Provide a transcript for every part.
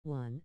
1.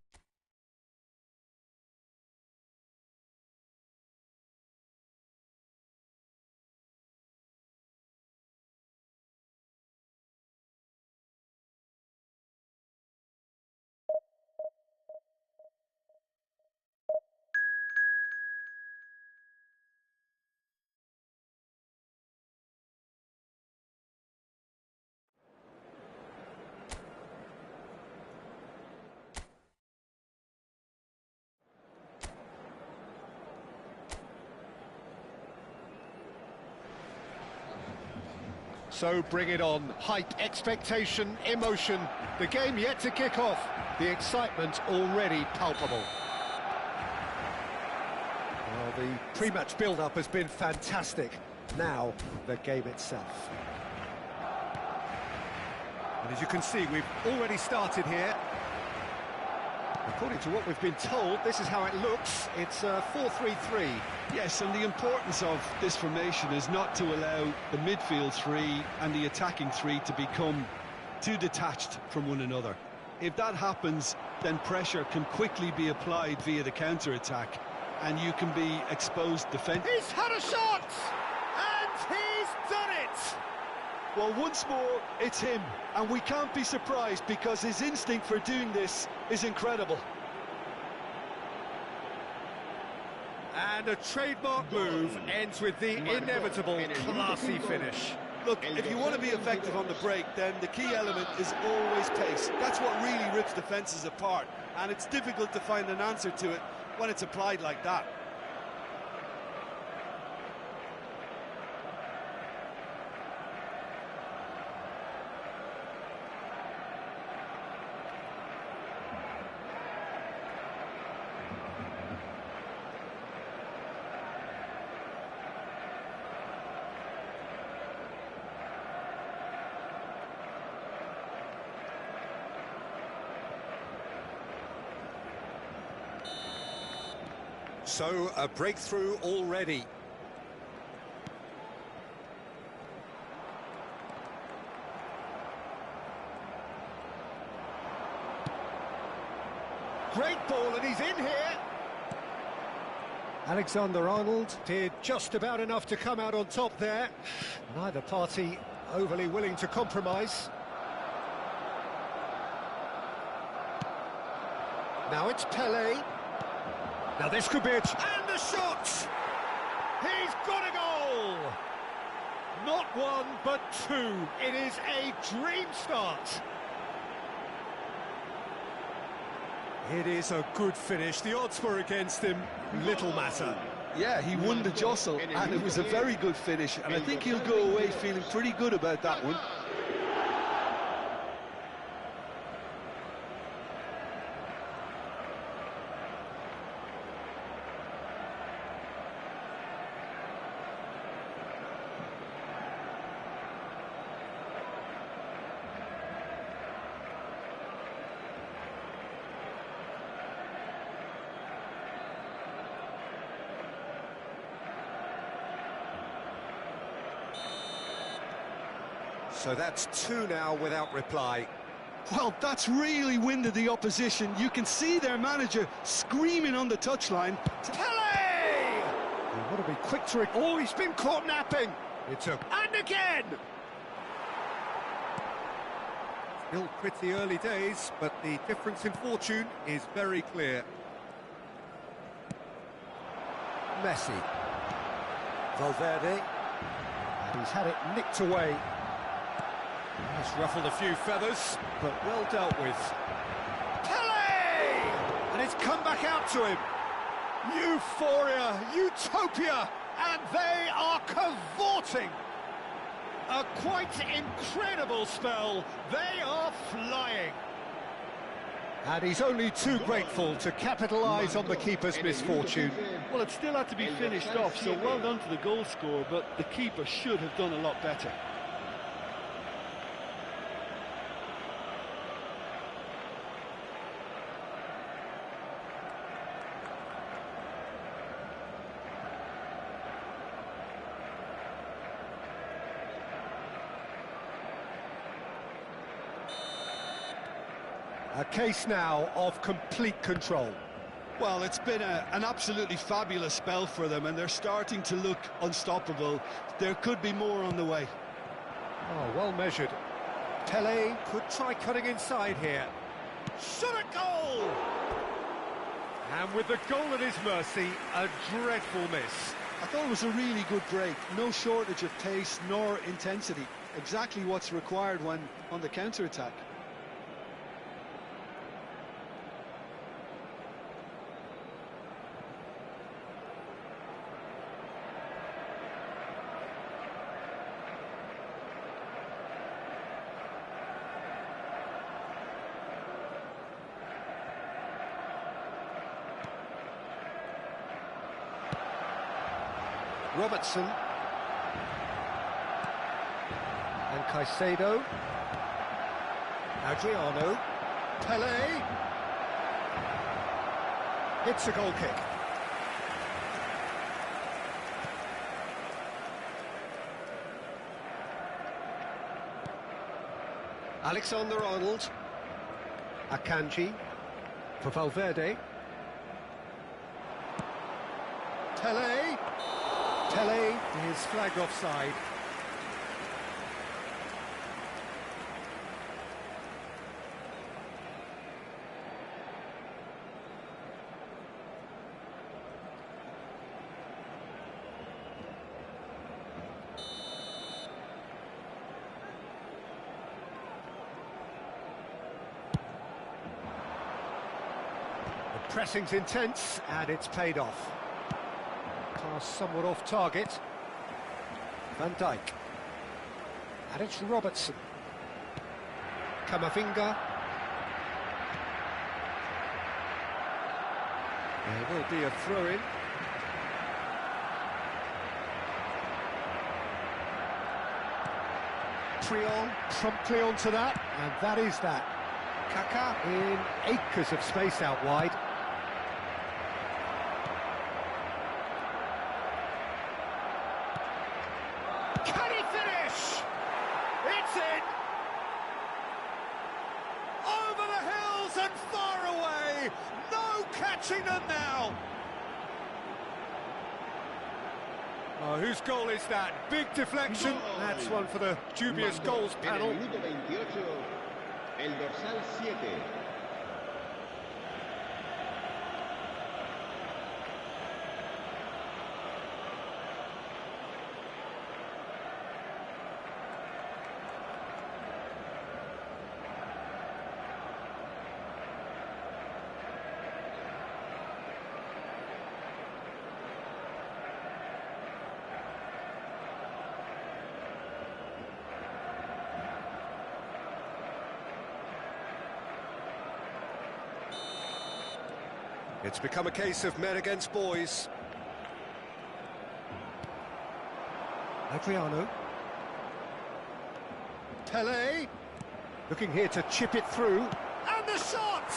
So bring it on. Hype, expectation, emotion. The game yet to kick off. The excitement already palpable. Well, the pre-match build-up has been fantastic. Now, the game itself. And as you can see, we've already started here. According to what we've been told, this is how it looks. It's a 4-3-3. Yes, and the importance of this formation is not to allow the midfield three and the attacking three to become too detached from one another. If that happens, then pressure can quickly be applied via the counter-attack, and you can be exposed defensively. He's had a shot! And he's done it! Well, once more, it's him, and we can't be surprised because his instinct for doing this is incredible. And a trademark move ends with the inevitable classy finish. Look, if you want to be effective on the break, then the key element is always pace. That's what really rips defences apart, and it's difficult to find an answer to it when it's applied like that. So, a breakthrough already. Great ball, and he's in here. Alexander-Arnold did just about enough to come out on top there. Neither party overly willing to compromise. Now it's Pelé. Now this could be it. And the shot! He's got a goal! Not one, but two. It is a dream start. It is a good finish. The odds were against him. Little matter. Yeah, he won the jostle, and it was a very good finish, and I think he'll go away feeling pretty good about that one. So that's two now without reply. Well, that's really winded the opposition. You can see their manager screaming on the touchline. Pelé! They want to be quick to it. Oh, he's been caught napping. It's a... And again! Still pretty early days, but the difference in fortune is very clear. Messi. Valverde. And he's had it nicked away. He's ruffled a few feathers, but well dealt with. Pelé! And it's come back out to him. Euphoria, utopia, and they are cavorting. A quite incredible spell. They are flying. And he's only too grateful to capitalise on the keeper's misfortune. Well, it still had to be finished off, so well done to the goal scorer, but the keeper should have done a lot better. A case now of complete control. Well, it's been an absolutely fabulous spell for them, and they're starting to look unstoppable. There could be more on the way. Oh, well measured. Pele could try cutting inside here. Shot at goal! And with the goal at his mercy, a dreadful miss. I thought it was a really good break. No shortage of pace nor intensity. Exactly what's required when on the counter-attack. Robertson. And Caicedo. Adriano. Pele. It's a goal kick. Alexander-Arnold. Akanji. For Valverde. Pele. Pele is flagged offside. The pressing's intense and it's paid off. Pass somewhat off target. Van Dijk. And it's Robertson. Camavinga. There will be a throw-in. Trion promptly onto that, and that is that. Kaka in acres of space out wide. Can he finish? It's in! Over the hills and far away! No catching them now! Oh, whose goal is that? Big deflection. That's one for the dubious goals panel. El dorsal 7. It's become a case of men against boys. Adriano. Pele. Looking here to chip it through. And the shot!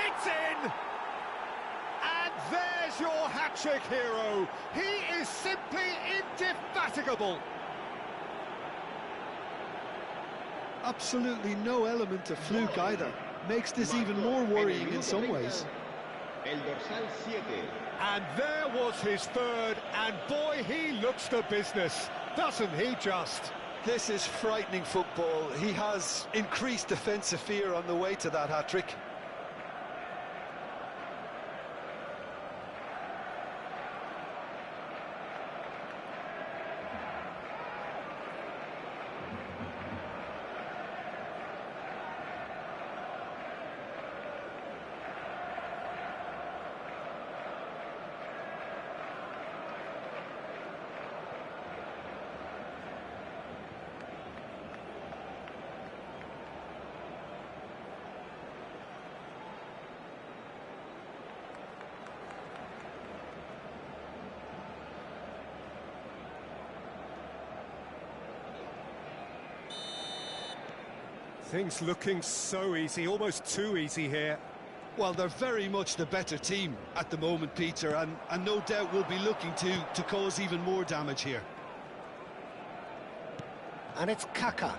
It's in! And there's your hat-trick hero. He is simply indefatigable. Absolutely no element of fluke either. Makes this even more worrying in some ways. El dorsal 7. And there was his third, and boy, he looks the business, doesn't he just? This is frightening football. He has increased defensive fear on the way to that hat-trick. Things looking so easy, almost too easy here. Well, they're very much the better team at the moment, Peter, and no doubt will be looking to cause even more damage here. And it's Kaka.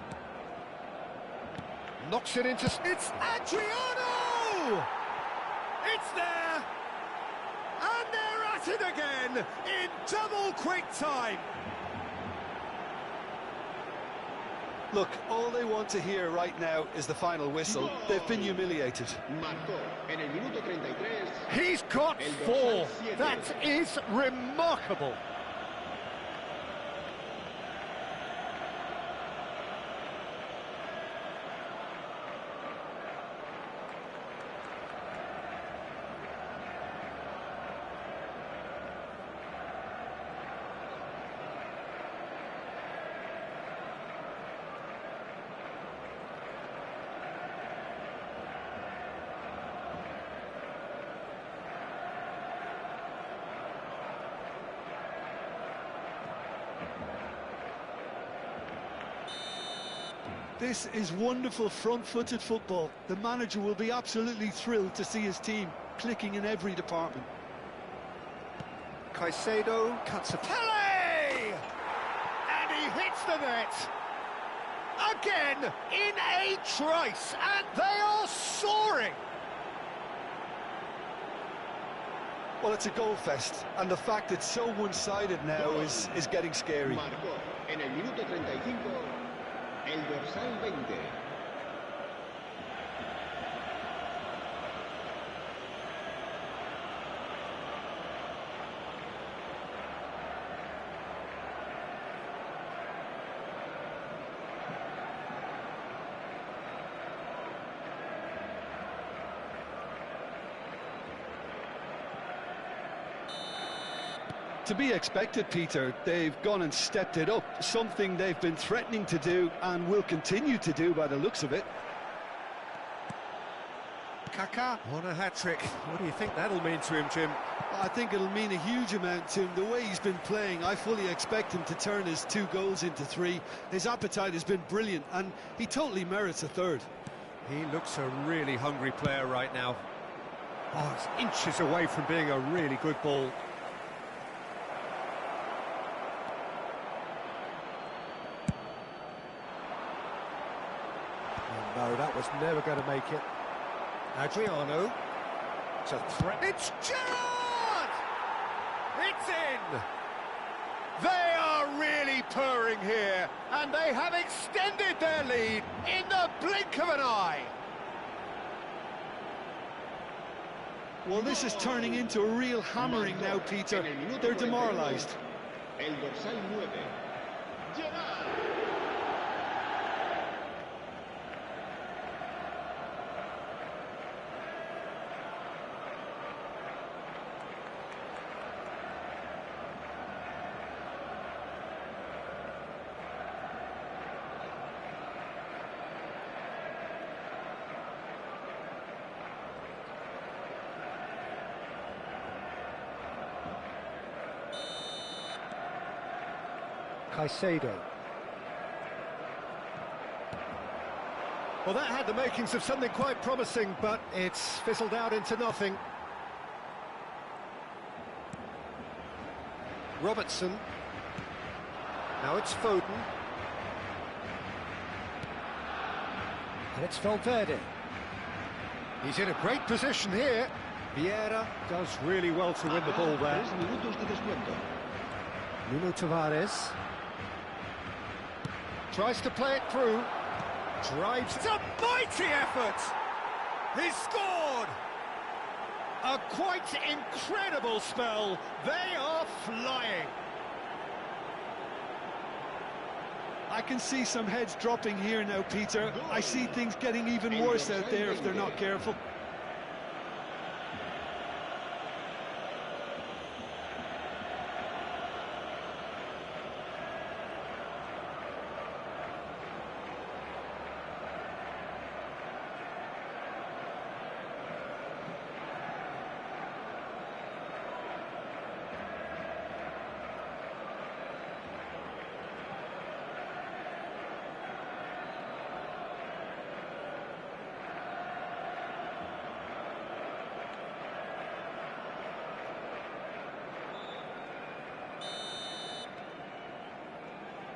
Knocks it into... It's Adriano! It's there! And they're at it again in double quick time. Look, all they want to hear right now is the final whistle. They've been humiliated. Marcó en el minuto 33. He's got 4. That is remarkable. This is wonderful front-footed football. The manager will be absolutely thrilled to see his team clicking in every department. Caicedo cuts a Pele! And he hits the net! Again, in a trice, and they are soaring! Well, it's a goal fest, and the fact it's so one-sided now is getting scary. Marcó en el minuto 35 el dorsal 20. To be expected, Peter. They've gone and stepped it up, something they've been threatening to do and will continue to do by the looks of it. Kaká on a hat-trick. What do you think that'll mean to him, Jim? I think it'll mean a huge amount to him. The way he's been playing, I fully expect him to turn his 2 goals into 3. His appetite has been brilliant, and he totally merits a 3rd. He looks a really hungry player right now. Oh, it's inches away from being a really good ball. No, that was never going to make it. Adriano. It's a threat. It's Gerrard! It's in! They are really purring here, and they have extended their lead in the blink of an eye. Well, this is turning into a real hammering now, Peter. They're demoralised. El dorsal 9. Gerrard. Caicedo. Well, that had the makings of something quite promising, but it's fizzled out into nothing. Robertson. Now it's Foden. And it's Valverde. He's in a great position here. Vieira does really well to win the ball there. 3 minutos de descuento. Nuno Tavares. Tries to play it through. Drives. It's a mighty effort! He's scored! A quite incredible spell. They are flying. I can see some heads dropping here now, Peter. I see things getting even worse out there if they're not careful.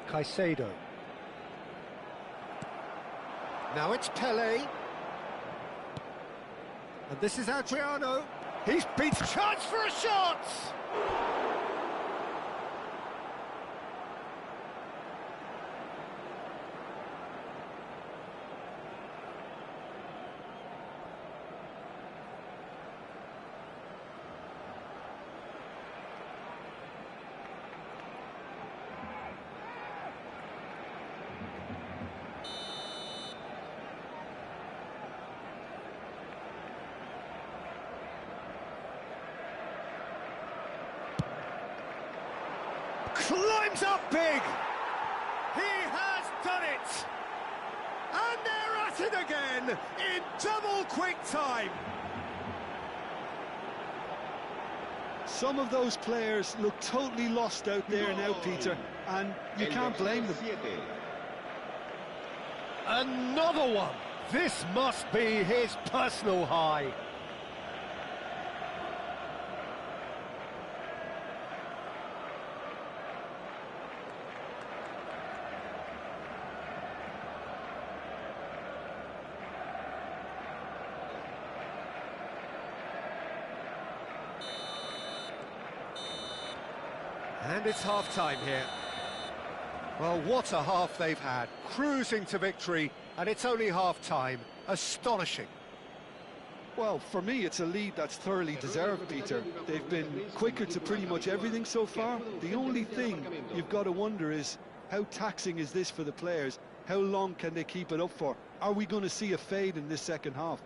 Caicedo. Now it's Pele. And this is Adriano. He's beat chance for a shot! Climbs up big! He has done it! And they're at it again, in double quick time! Some of those players look totally lost out there now, Peter, and you can't blame them. Another one! This must be his personal high. And it's half-time here. Well, what a half they've had. Cruising to victory, and it's only half-time. Astonishing. Well, for me, it's a lead that's thoroughly deserved, Peter. They've been quicker to pretty much everything so far. The only thing you've got to wonder is, how taxing is this for the players? How long can they keep it up for? Are we going to see a fade in this second half?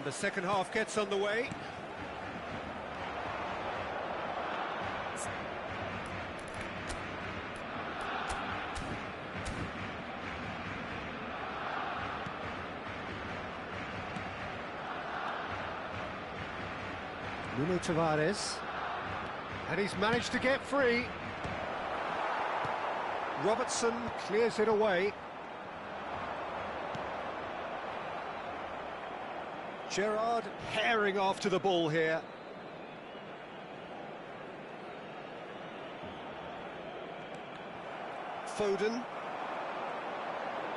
the second half gets underway. Nuno Tavares, and he's managed to get free. Robertson clears it away. Gerrard herring after the ball here. Foden.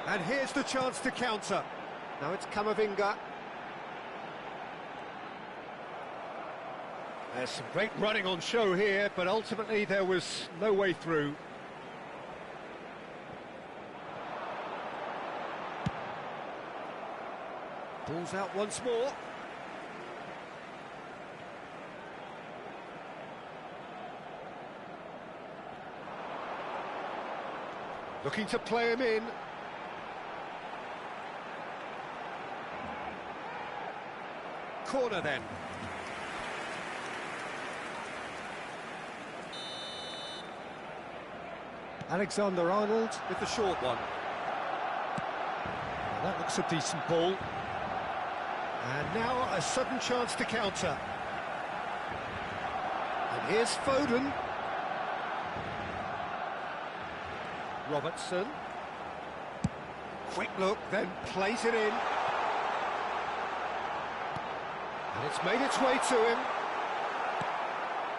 And here's the chance to counter. Now it's Camavinga. There's some great running on show here, but ultimately there was no way through. Ball's out once more. Looking to play him in. Corner then. Alexander-Arnold with the short one. Well, that looks a decent ball. And now a sudden chance to counter. And here's Foden. Robertson. Quick look, then plays it in. And it's made its way to him.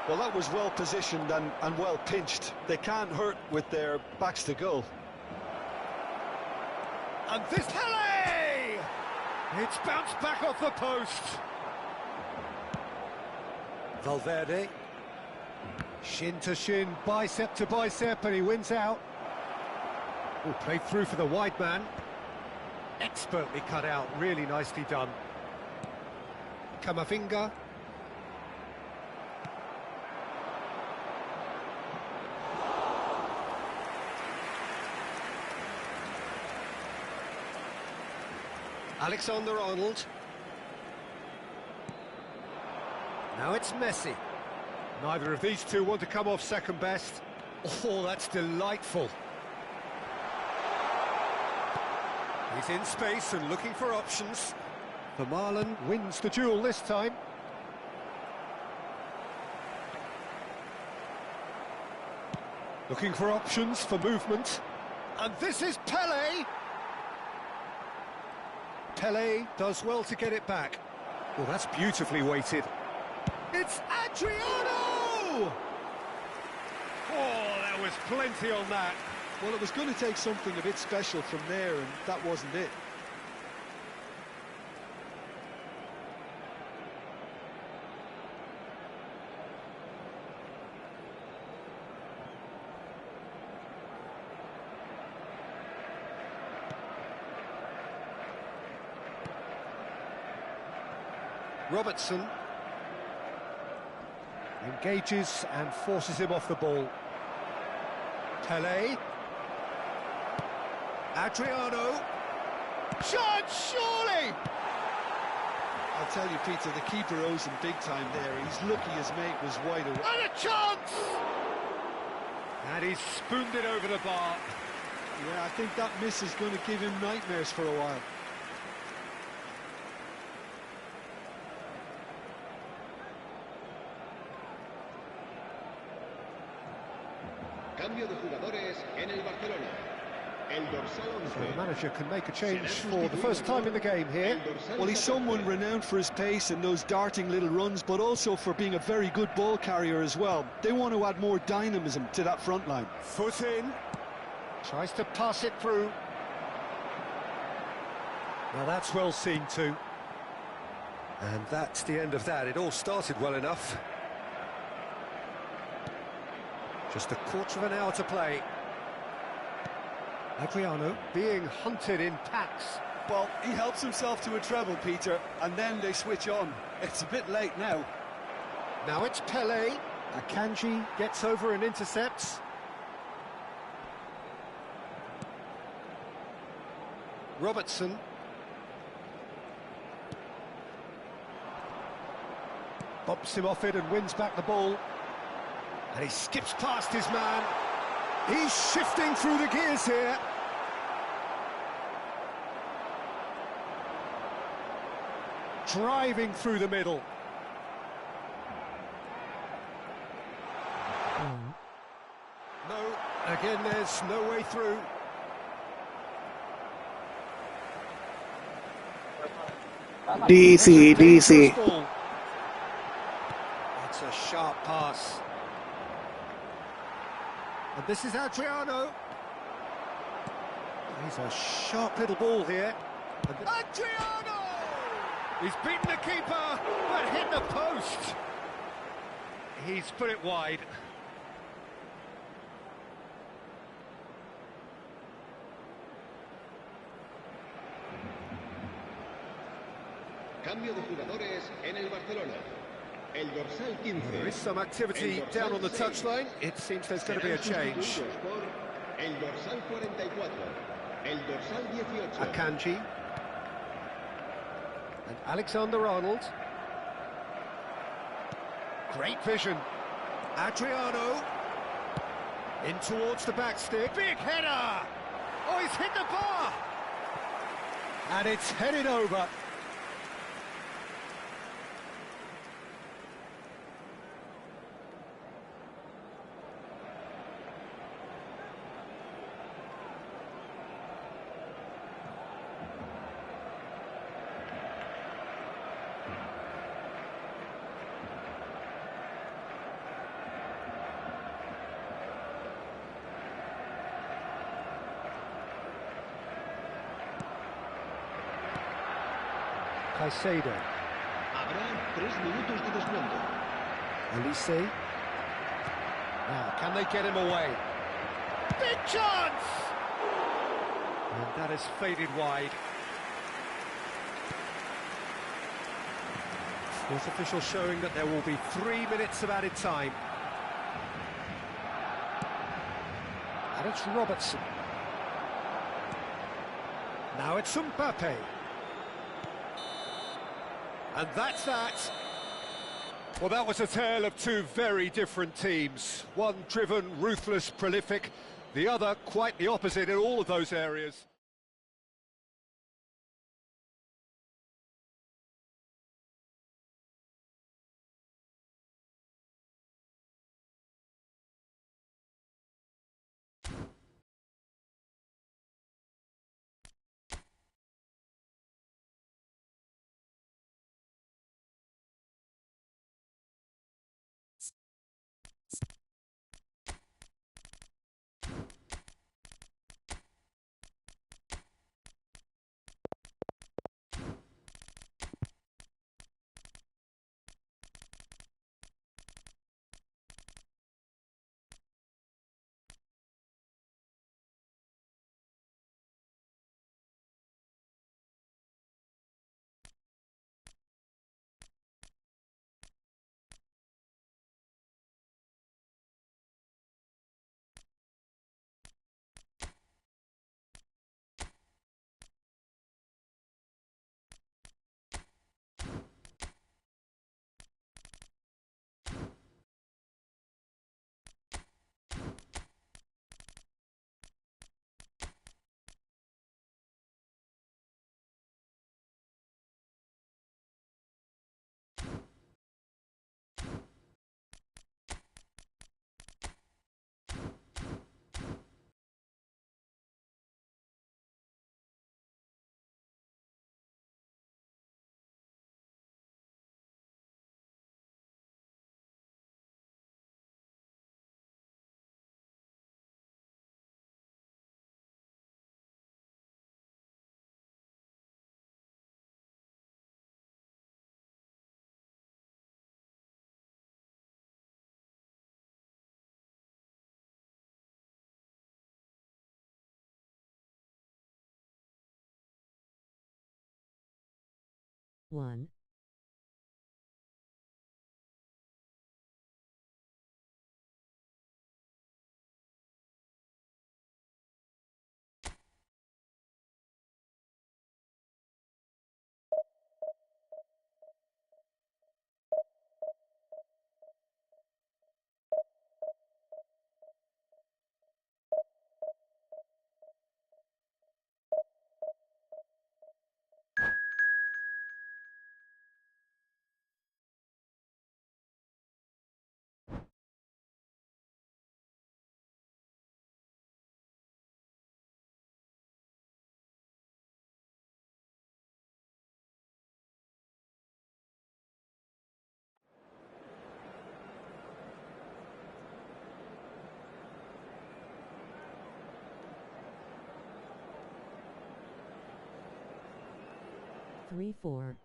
Well, that was well positioned and well pinched. They can't hurt with their backs to goal. And this Pele! It's bounced back off the post. Valverde. Shin to shin, bicep to bicep, and he wins out. Oh, played through for the wide man. Expertly cut out, really nicely done. Camavinga. Alexander-Arnold. Now it's Messi. Neither of these two want to come off second best. Oh, that's delightful. He's in space and looking for options. Vermaelen wins the duel this time. Looking for options for movement. And this is Pele. Pele does well to get it back. Well, that's beautifully weighted. It's Adriano! Oh, there was plenty on that. Well, it was going to take something a bit special from there, and that wasn't it. Robertson engages and forces him off the ball. Pele. Adriano. Chance, surely! I'll tell you, Peter, the keeper owes him big time there. He's lucky his mate was wide away. And a chance! And he's spooned it over the bar. Yeah, I think that miss is going to give him nightmares for a while. Cambio de jugadores en el Barcelona. El dorsal 11. So the manager can make a change for the first time in the game here. Well, he's someone renowned for his pace and those darting little runs, but also for being a very good ball carrier as well. They want to add more dynamism to that front line. Foot in. Tries to pass it through. Now that's well seen too. And that's the end of that. It all started well enough. Just a quarter of an hour to play. Adriano being hunted in packs. Well, he helps himself to a treble, Peter, and then they switch on. It's a bit late now. Now it's Pele. Akanji gets over and intercepts. Robertson. Bumps him off it and wins back the ball. And he skips past his man. He's shifting through the gears here. Driving through the middle. No, again there's no way through. DC DC That's a sharp pass. And this is Adriano. He's a sharp little ball here. Adriano! He's beaten the keeper, but hit the post. He's put it wide. Cambio de jugadores en el Barcelona. El dorsal 15. There is some activity down on the touchline. It seems there's going to be a change. El dorsal 44. El dorsal 18. Akanji. And Alexander-Arnold. Great vision. Adriano. In towards the back stick. Big header! Oh, he's hit the bar! And it's headed over. Caicedo. Habrá 3 minutos de descuento. Elise. Now, can they get him away? Big chance! And that has faded wide. Sports official showing that there will be 3 minutes of added time. And it's Robertson. Now it's Mbappe. And that's that. Well, that was a tale of two very different teams. One driven, ruthless, prolific. The other quite the opposite in all of those areas. One. 3-4.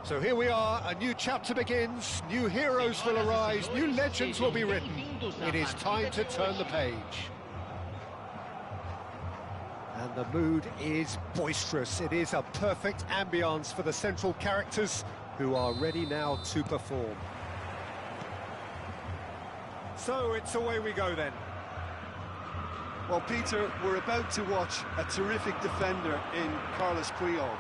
So here we are, a new chapter begins, new heroes will arise, new legends will be written. It is time to turn the page. And the mood is boisterous. It is a perfect ambience for the central characters who are ready now to perform. So it's away we go then. Well, Peter, we're about to watch a terrific defender in Carlos Puyol.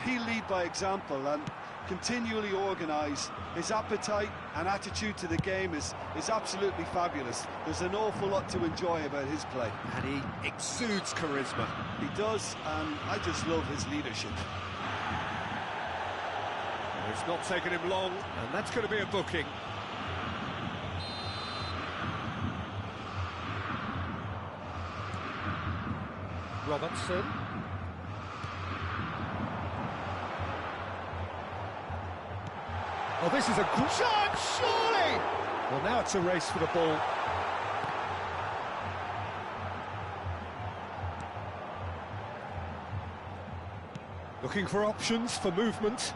He'll lead by example and continually organise. His appetite and attitude to the game is absolutely fabulous. There's an awful lot to enjoy about his play. And he exudes charisma. He does, and I just love his leadership. It's not taken him long, and that's going to be a booking. Robertson. Oh, this is a good chance, surely! Well, now it's a race for the ball. Looking for options for movement.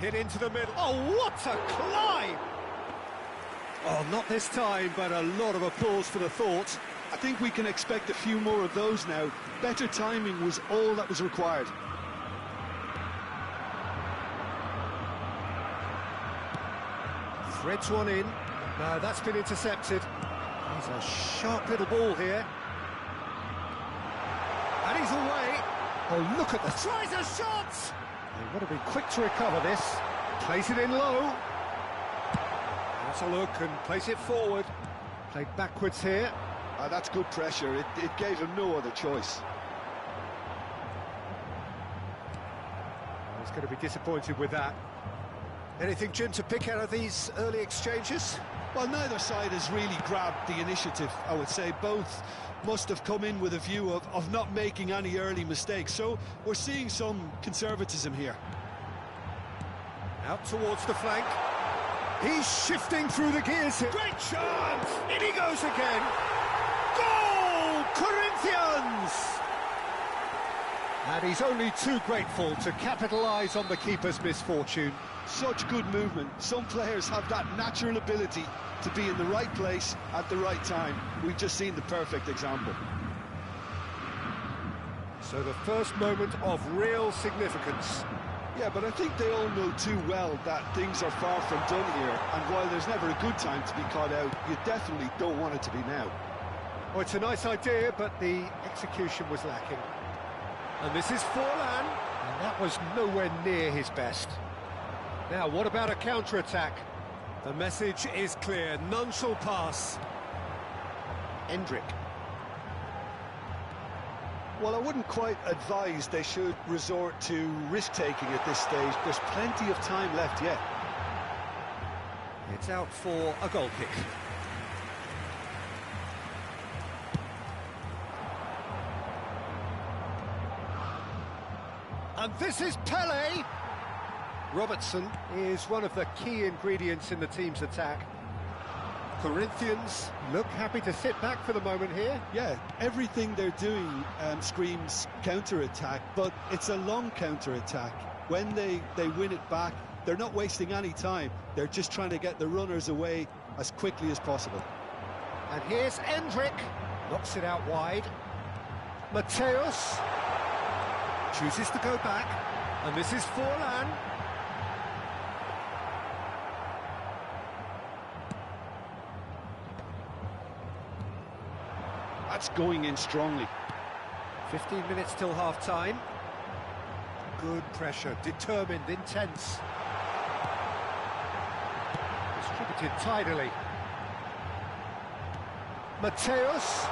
Hit into the middle. Oh, what a climb! Oh, not this time, but a lot of applause for the thought. I think we can expect a few more of those now. Better timing was all that was required. Threads one in. No, that's been intercepted. He's a sharp little ball here. And he's away. Oh, look at the... Tries a shot! They've got to be quick to recover this. Plays it in low. That's a look and place it forward. Played backwards here. That's good pressure. It gave him no other choice. He's going to be disappointed with that. Anything, Jim, to pick out of these early exchanges? Well, neither side has really grabbed the initiative, I would say. Both must have come in with a view of not making any early mistakes. So we're seeing some conservatism here. Out towards the flank. He's shifting through the gears here. Great chance! In he goes again. Goal! Corinthians! And he's only too grateful to capitalise on the keeper's misfortune. Such good movement. Some players have that natural ability to be in the right place at the right time. We've just seen the perfect example. So the first moment of real significance. Yeah, but I think they all know too well that things are far from done here, and while there's never a good time to be caught out, you definitely don't want it to be now. Well, it's a nice idea, but the execution was lacking. And this is Forlan, and that was nowhere near his best. Now, what about a counter-attack? The message is clear, none shall pass. Endrick. Well, I wouldn't quite advise they should resort to risk-taking at this stage. There's plenty of time left yet. It's out for a goal kick. And this is Pele. Robertson is one of the key ingredients in the team's attack. Corinthians look happy to sit back for the moment here. Yeah, everything they're doing screams counter-attack, but it's a long counter-attack. When they win it back, they're not wasting any time. They're just trying to get the runners away as quickly as possible. And here's Endrick. Knocks it out wide. Mateus chooses to go back. And this is Forlan. That's going in strongly. 15 minutes till half-time. Good pressure, determined, intense. Distributed tidily. Mateus.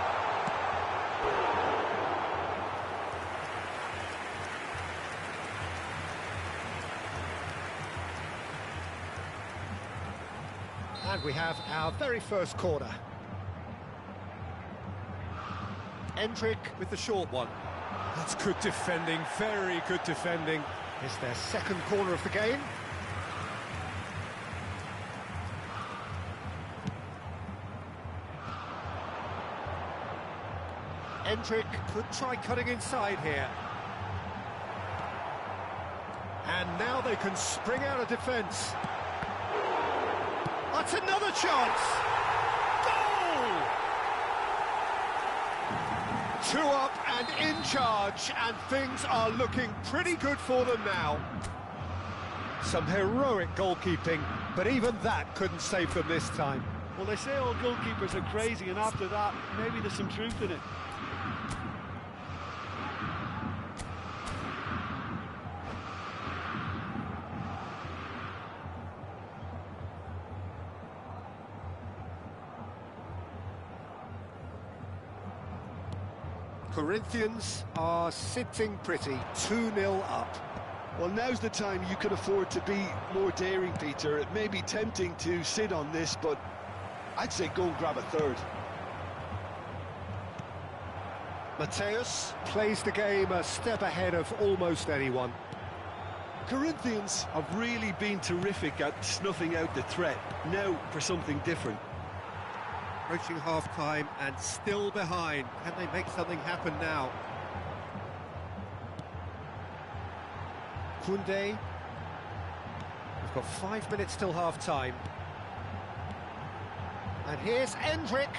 And we have our very first corner. Endrick with the short one. That's good defending, very good defending. It's their second corner of the game. Endrick could try cutting inside here. And now they can spring out of defence. That's another chance! Goal! 2 up and in charge, and things are looking pretty good for them now. Some heroic goalkeeping, but even that couldn't save them this time. Well, they say all goalkeepers are crazy, and after that, maybe there's some truth in it. Corinthians are sitting pretty, 2-0 up. Well, now's the time you can afford to be more daring, Peter. It may be tempting to sit on this, but I'd say go and grab a third. Mateus plays the game a step ahead of almost anyone. Corinthians have really been terrific at snuffing out the threat. Now for something different. Approaching half-time and still behind. Can they make something happen now? Koundé. We've got 5 minutes till half-time. And here's Endrick.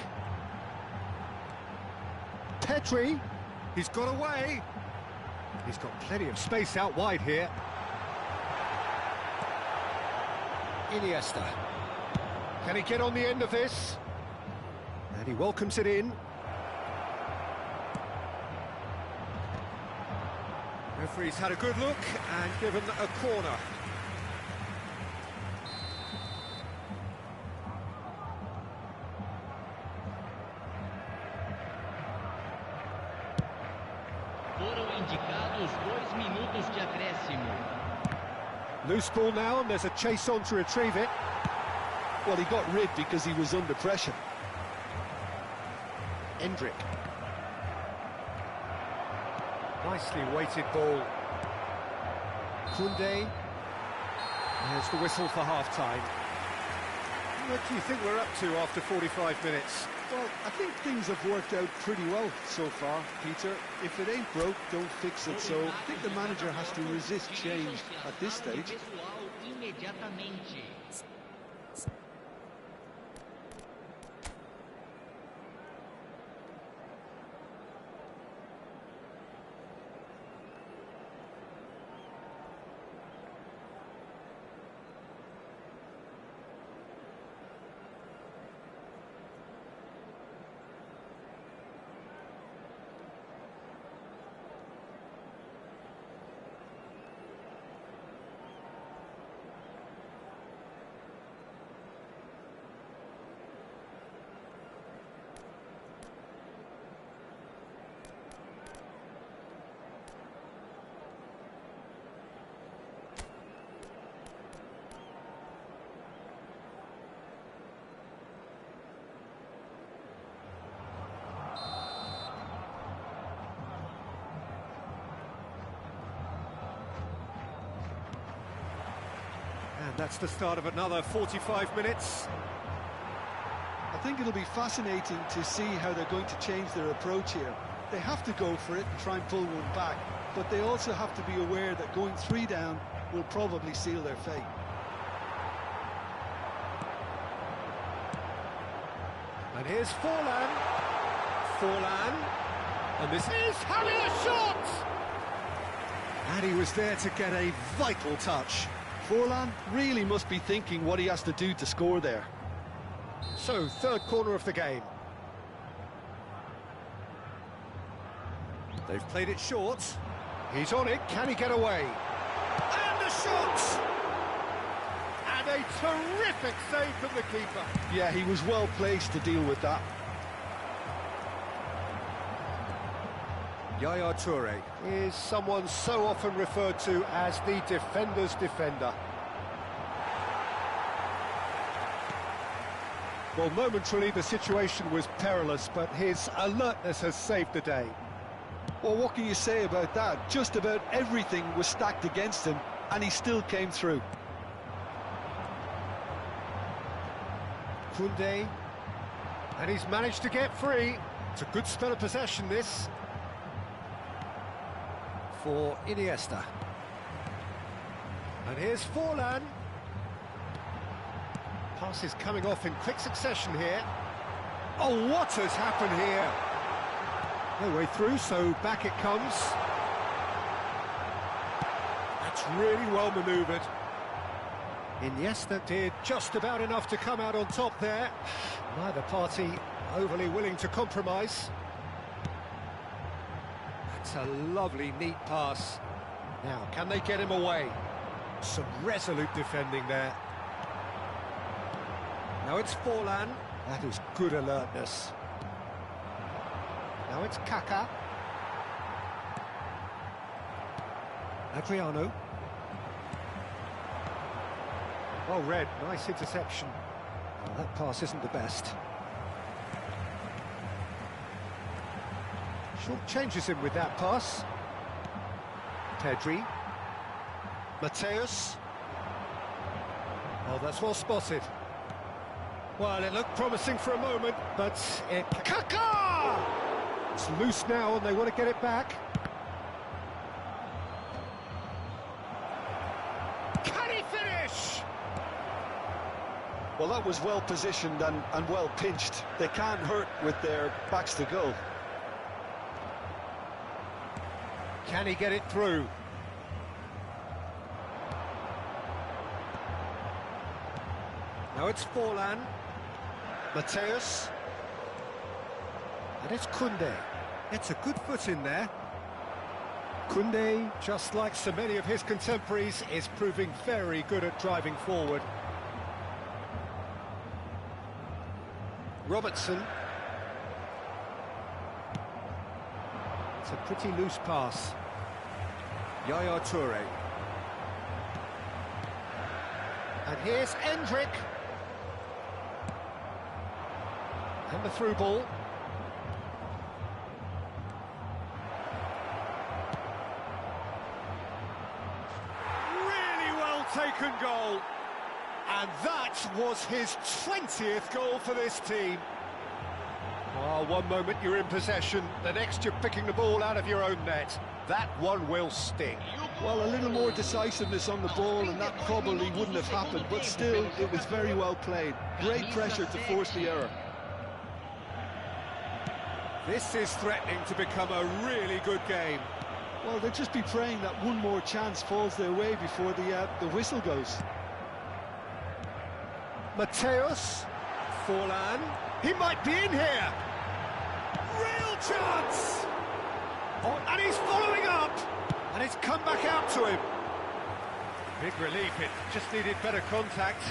Petri. He's got away. He's got plenty of space out wide here. Iniesta. Can he get on the end of this? And he welcomes it in. Referee's had a good look and given a corner. Foram indicados 2 minutos de acréscimo. Loose ball now, and there's a chase on to retrieve it. Well, he got rid because he was under pressure. Endrick. Nicely weighted ball. Koundé. There's the whistle for half-time. What do you think we're up to after 45 minutes? Well, I think things have worked out pretty well so far, Peter. If it ain't broke, don't fix it. So I think the manager has to resist change at this stage. That's the start of another 45 minutes. I think it'll be fascinating to see how they're going to change their approach here. They have to go for it and try and pull one back, but they also have to be aware that going 3 down will probably seal their fate. And here's Forlan. Forlan. And this is having a shot! And he was there to get a vital touch. Forlan really must be thinking what he has to do to score there. So, third corner of the game. They've played it short. He's on it. Can he get away? And a shot! And a terrific save from the keeper. Yeah, he was well placed to deal with that. Yaya Toure is someone so often referred to as the defender's defender. Well, momentarily the situation was perilous, but his alertness has saved the day. Well, what can you say about that? Just about everything was stacked against him, and he still came through. Koundé, and he's managed to get free. It's a good spell of possession, this. For Iniesta. And here's Forlan. Passes coming off in quick succession here. Oh, what has happened here? No way through, so back it comes. That's really well manoeuvred. Iniesta did just about enough to come out on top there. Neither party overly willing to compromise. That's a lovely, neat pass. Now, can they get him away? Some resolute defending there. Now it's Forlan. That is good alertness. Now it's Kaká. Adriano. Well read, nice interception. Well, that pass isn't the best. Short changes him with that pass. Pedri. Mateus. Oh, that's well spotted. Well, it looked promising for a moment, but it... Kaká! It's loose now and they want to get it back. Can he finish? Well, that was well positioned and well pinched. They can't hurt with their backs to goal. Can he get it through? Now it's Forlan. Mateus. And it's Koundé. It's a good foot in there. Koundé, just like so many of his contemporaries, is proving very good at driving forward. Robertson. It's a pretty loose pass. Yaya Toure. And here's Endrick. And the through ball. Really well taken goal. And that was his 20th goal for this team. Oh, one moment you're in possession, the next you're picking the ball out of your own net. That one will sting. Well, a little more decisiveness on the ball and that probably wouldn't have happened, but still, it was very well played. Great pressure to force the error. This is threatening to become a really good game. Well, they'll just be praying that one more chance falls their way before the whistle goes. Mateus. Forlan. He might be in here. Real chance! Oh, and he's following up! And it's come back out to him. Big relief, it just needed better contact.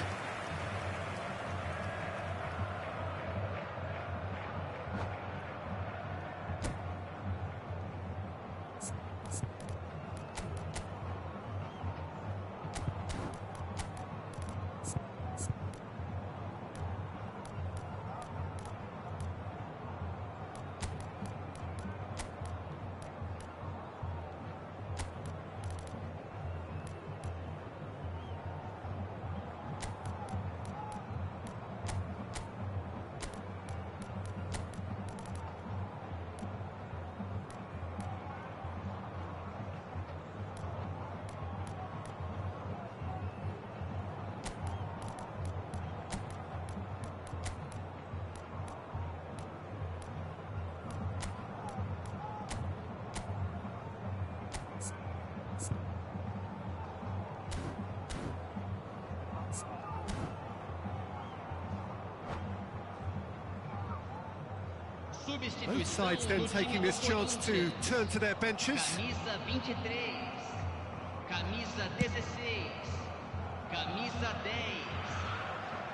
Both sides then taking this chance to turn to their benches. Camisa 23, camisa 16, camisa 10.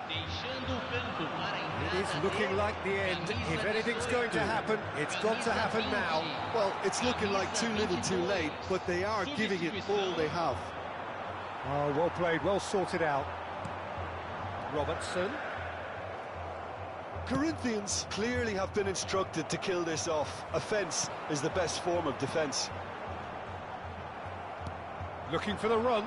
Deixando o campo para a entrada. It is looking like the end. If anything's going to happen, it's got to happen now. Well, it's looking like too little too late, but they are giving it all they have. Oh, well played, well sorted out. Robertson. Corinthians clearly have been instructed to kill this off. Offence is the best form of defence. Looking for the run.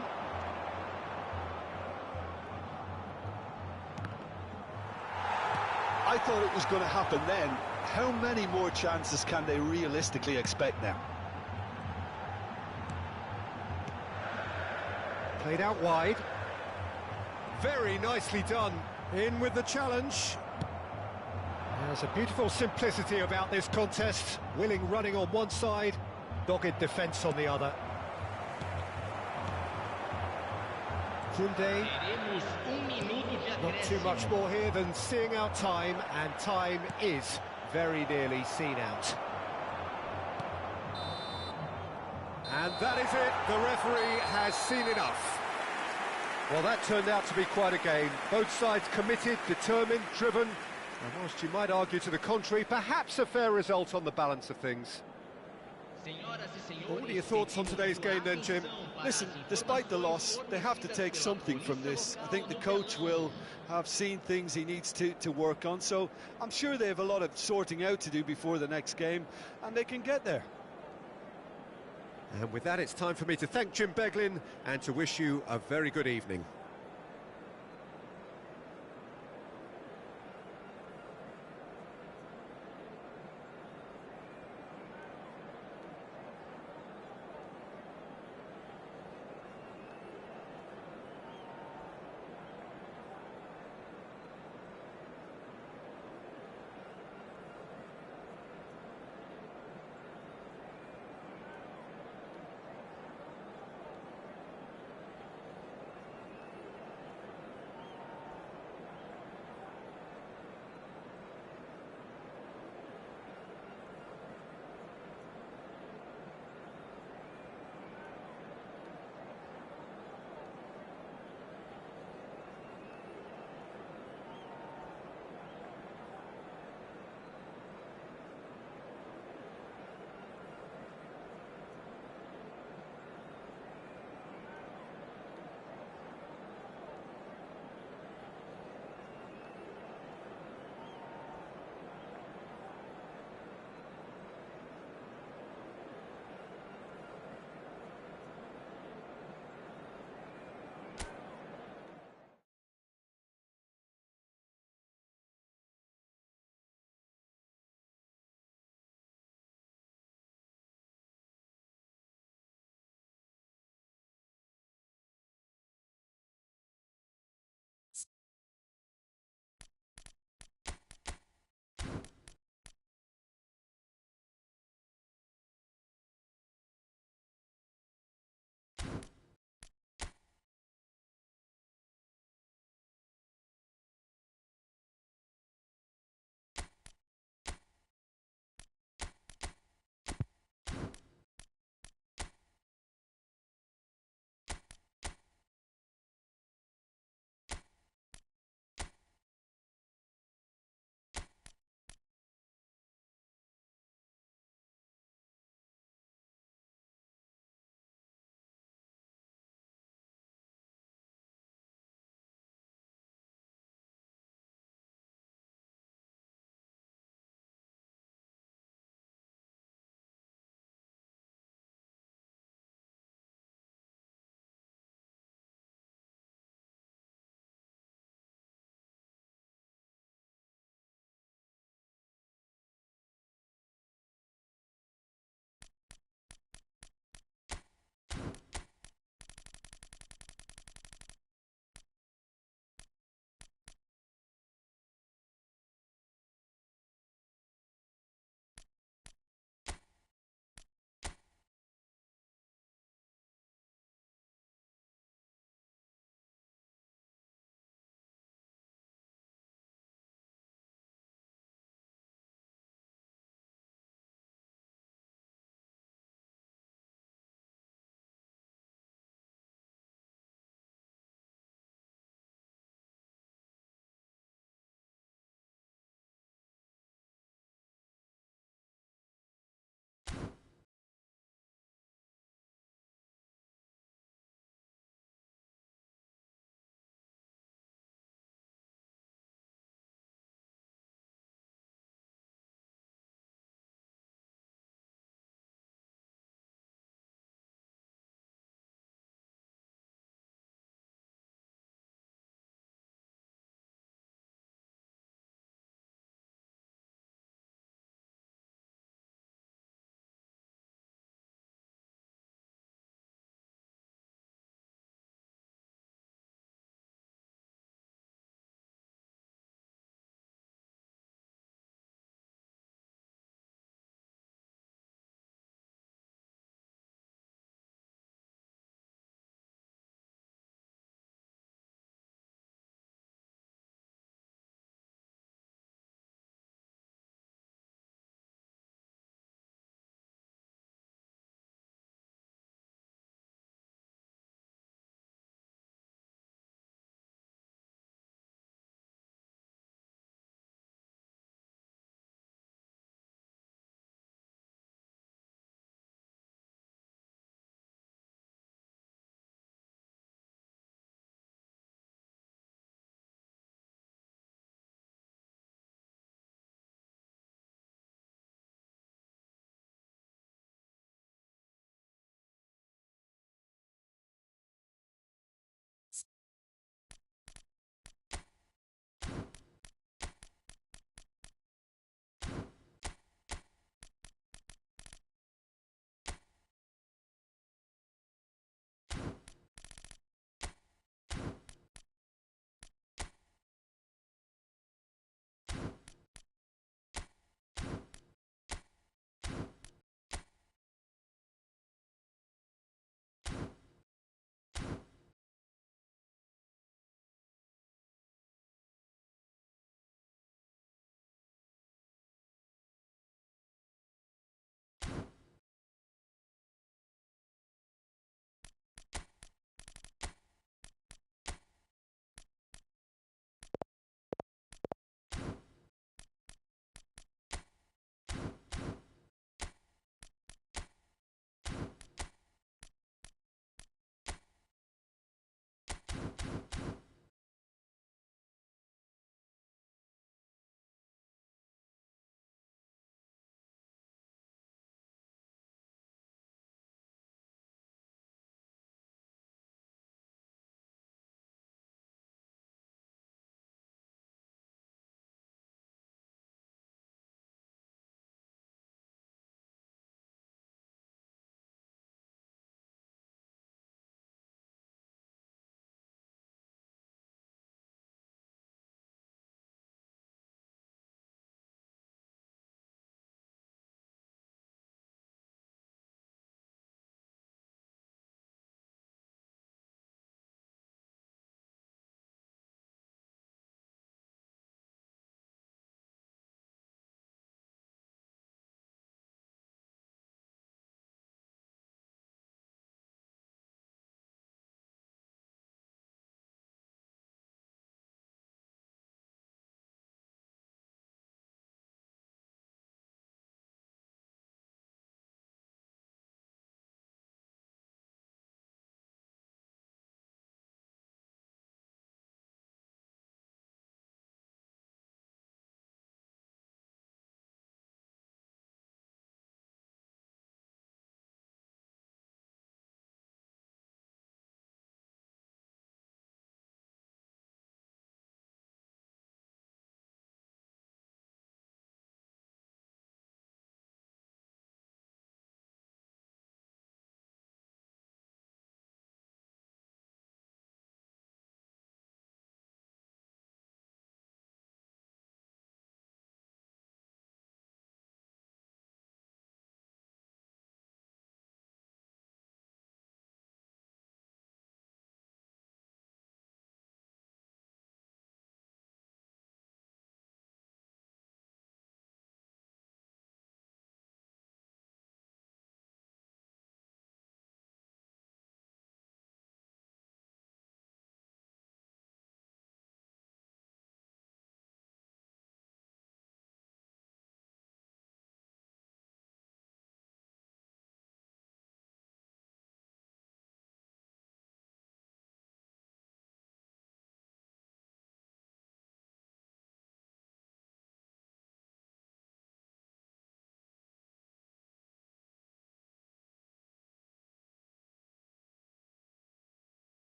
I thought it was going to happen then. How many more chances can they realistically expect now? Played out wide. Very nicely done. In with the challenge. There's a beautiful simplicity about this contest. Willing running on one side, dogged defence on the other. Kunde. Not too much more here than seeing out time, and time is very nearly seen out. And that is it. The referee has seen enough. Well, that turned out to be quite a game. Both sides committed, determined, driven, and whilst you might argue to the contrary, perhaps a fair result on the balance of things. Well, what are your thoughts on today's game then, Jim? Listen, despite the loss, they have to take something from this. I think the coach will have seen things he needs to work on, so I'm sure they have a lot of sorting out to do before the next game, and they can get there. And with that, it's time for me to thank Jim Beglin and to wish you a very good evening.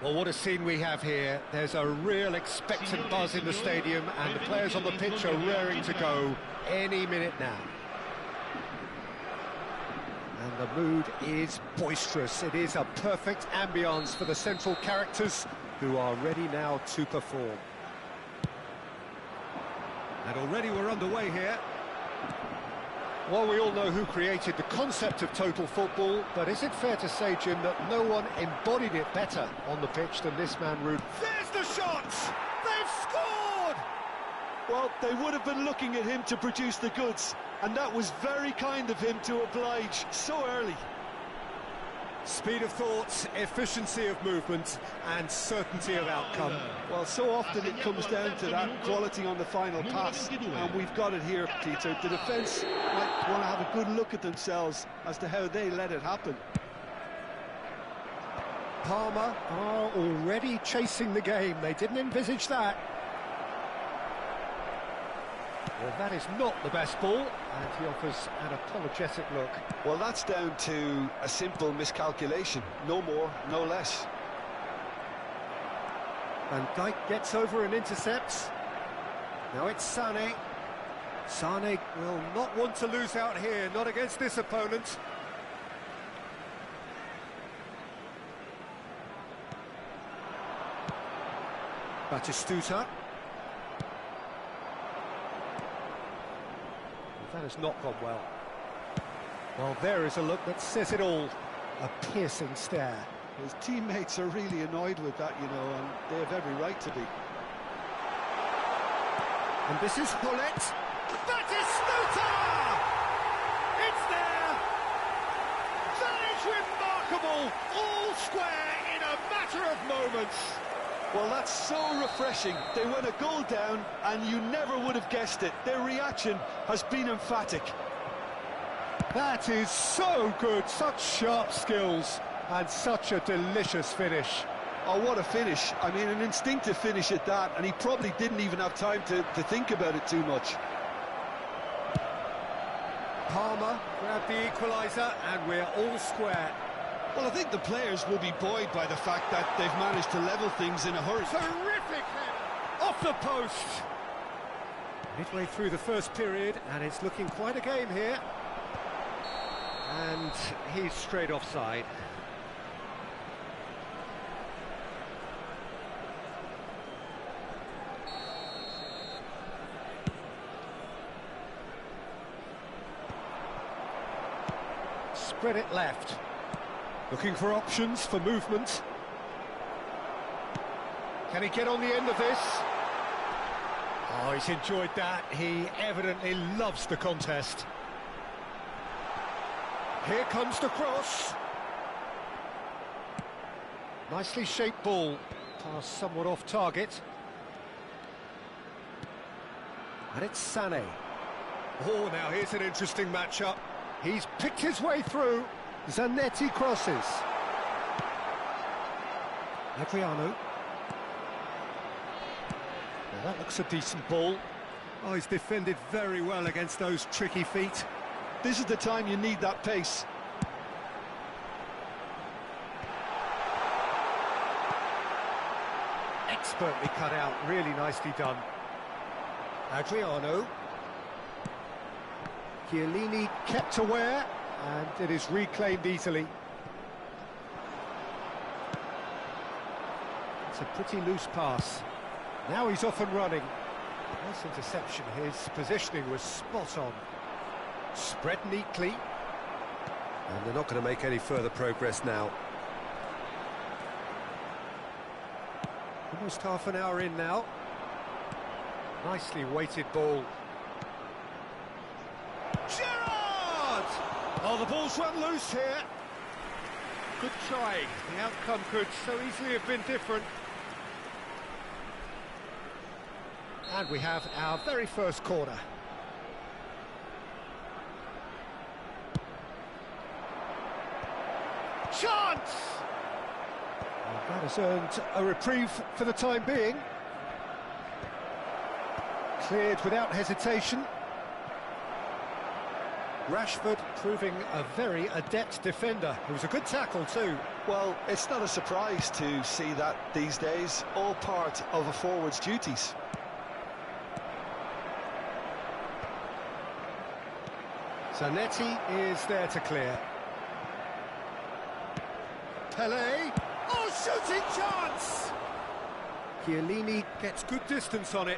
Well, what a scene we have here. There's a real expectant buzz in the stadium, and the players on the pitch are raring to go any minute now. And the mood is boisterous. It is a perfect ambience for the central characters who are ready now to perform. And already we're underway here. Well, we all know who created the concept of total football, but is it fair to say, Jim, that no one embodied it better on the pitch than this man, Ruud? There's the shots! They've scored! Well, they would have been looking at him to produce the goods, and that was very kind of him to oblige so early. Speed of thought, efficiency of movement, and certainty of outcome. Well, so often it comes down to that quality on the final pass, and we've got it here, Peter. The defence might want to have a good look at themselves as to how they let it happen. Parma are already chasing the game. They didn't envisage that. Well, that is not the best ball, and he offers an apologetic look. Well, that's down to a simple miscalculation. No more, no less. Van Dijk gets over and intercepts. Now it's Sané. Sané will not want to lose out here, not against this opponent. Batistuta. That has not gone well. Well, there is a look that says it all. A piercing stare. His teammates are really annoyed with that, you know, and they have every right to be. And this is Hullet. Batistuta! It's there! That is remarkable! All square in a matter of moments. Well, that's so refreshing. They went a goal down, and you never would have guessed it. Their reaction has been emphatic. That is so good. Such sharp skills, and such a delicious finish. Oh, what a finish. I mean, an instinctive finish at that, and he probably didn't even have time to think about it too much. Palmer grabbed the equaliser, and we're all square. Well, I think the players will be buoyed by the fact that they've managed to level things in a hurry. Terrific head off the post. Midway through the first period, and it's looking quite a game here. And he's straight offside. Spread it left. Looking for options for movement. Can he get on the end of this? Oh, he's enjoyed that. He evidently loves the contest. Here comes the cross. Nicely shaped ball. Pass somewhat off target. And it's Sané. Oh, now here's an interesting matchup. He's picked his way through. Zanetti crosses. Adriano. Now that looks a decent ball. Oh, he's defended very well against those tricky feet. This is the time you need that pace. Expertly cut out, really nicely done. Adriano. Chiellini kept aware, and it is reclaimed easily. It's a pretty loose pass. Now he's off and running. Nice interception. His positioning was spot on. Spread neatly. And they're not going to make any further progress now. Almost half an hour in now. Nicely weighted ball. Gerrard! Oh, the ball's run loose here. Good try. The outcome could so easily have been different. And we have our very first corner. Chance! Well, that has earned a reprieve for the time being. Cleared without hesitation. Rashford proving a very adept defender. It was a good tackle too. Well, it's not a surprise to see that these days, all part of a forward's duties. Zanetti is there to clear. Pele. Oh, shooting chance! Chiellini gets good distance on it.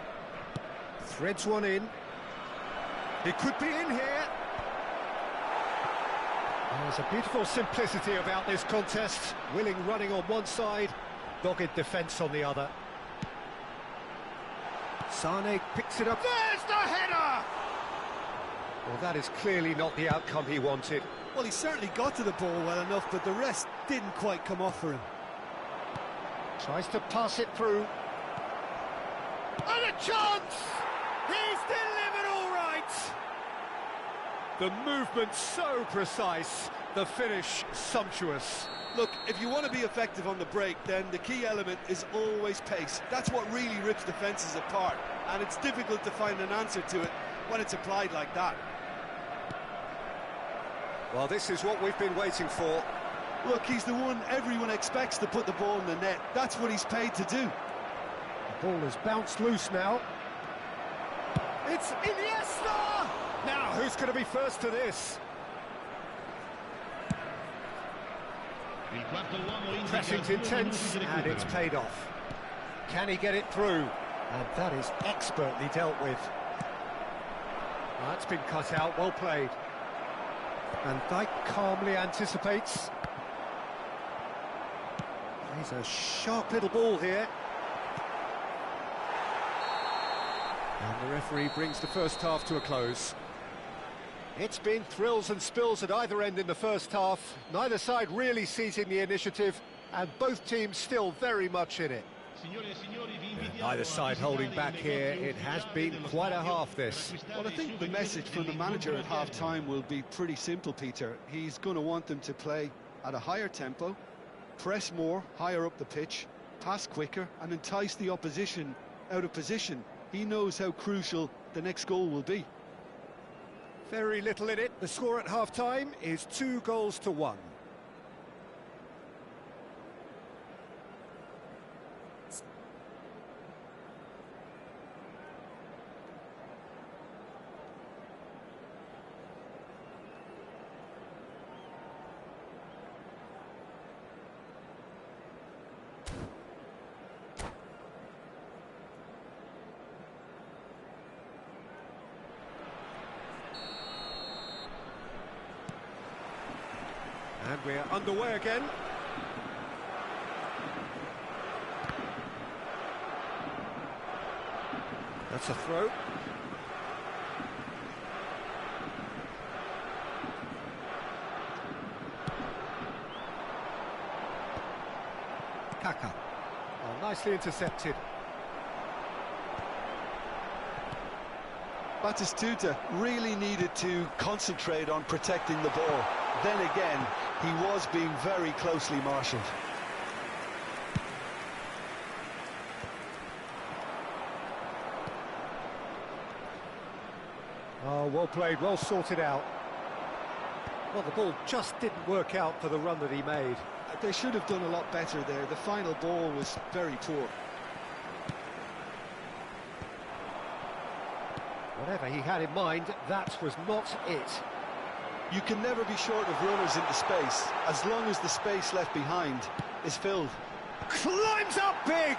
Threads one in. It could be in here. There's a beautiful simplicity about this contest. Willing running on one side, dogged defence on the other. Sane picks it up. There's the header! Well, that is clearly not the outcome he wanted. Well, he certainly got to the ball well enough, but the rest didn't quite come off for him. Tries to pass it through. And a chance! He's delivered all right! The movement so precise, the finish sumptuous. Look, if you want to be effective on the break, then the key element is always pace. That's what really rips defences apart, and it's difficult to find an answer to it when it's applied like that. Well, this is what we've been waiting for. Look, he's the one everyone expects to put the ball in the net. That's what he's paid to do. The ball has bounced loose now. It's Iniesta! Now, who's going to be first to this? Pressing's intense, and it's paid off. Can he get it through? And that is expertly dealt with. That's been cut out, well played. And Dijk calmly anticipates. He's a sharp little ball here. And the referee brings the first half to a close. It's been thrills and spills at either end in the first half. Neither side really seizing the initiative, and both teams still very much in it. Neither side holding back here. It has been quite a half, this. Well, I think the message from the manager at half-time will be pretty simple, Peter. He's going to want them to play at a higher tempo, press more, higher up the pitch, pass quicker, and entice the opposition out of position. He knows how crucial the next goal will be. Very little in it. The score at half-time is 2-1. And we're underway again. That's a throw. Kaka. Oh, nicely intercepted. Batistuta really needed to concentrate on protecting the ball. Then again, he was being very closely marshalled. Oh, well played, well sorted out. Well, the ball just didn't work out for the run that he made. They should have done a lot better there. The final ball was very poor. Whatever he had in mind, that was not it. You can never be short of runners into space, as long as the space left behind is filled. Climbs up big!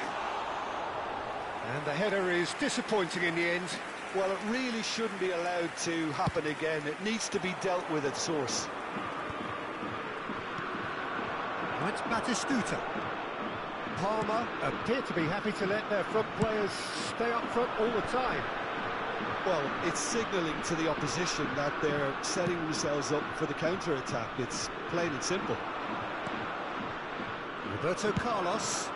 And the header is disappointing in the end. Well, it really shouldn't be allowed to happen again. It needs to be dealt with at source. Now it's Batistuta. Palmer appear to be happy to let their front players stay up front all the time. Well, it's signalling to the opposition that they're setting themselves up for the counter-attack. It's plain and simple. Roberto Carlos.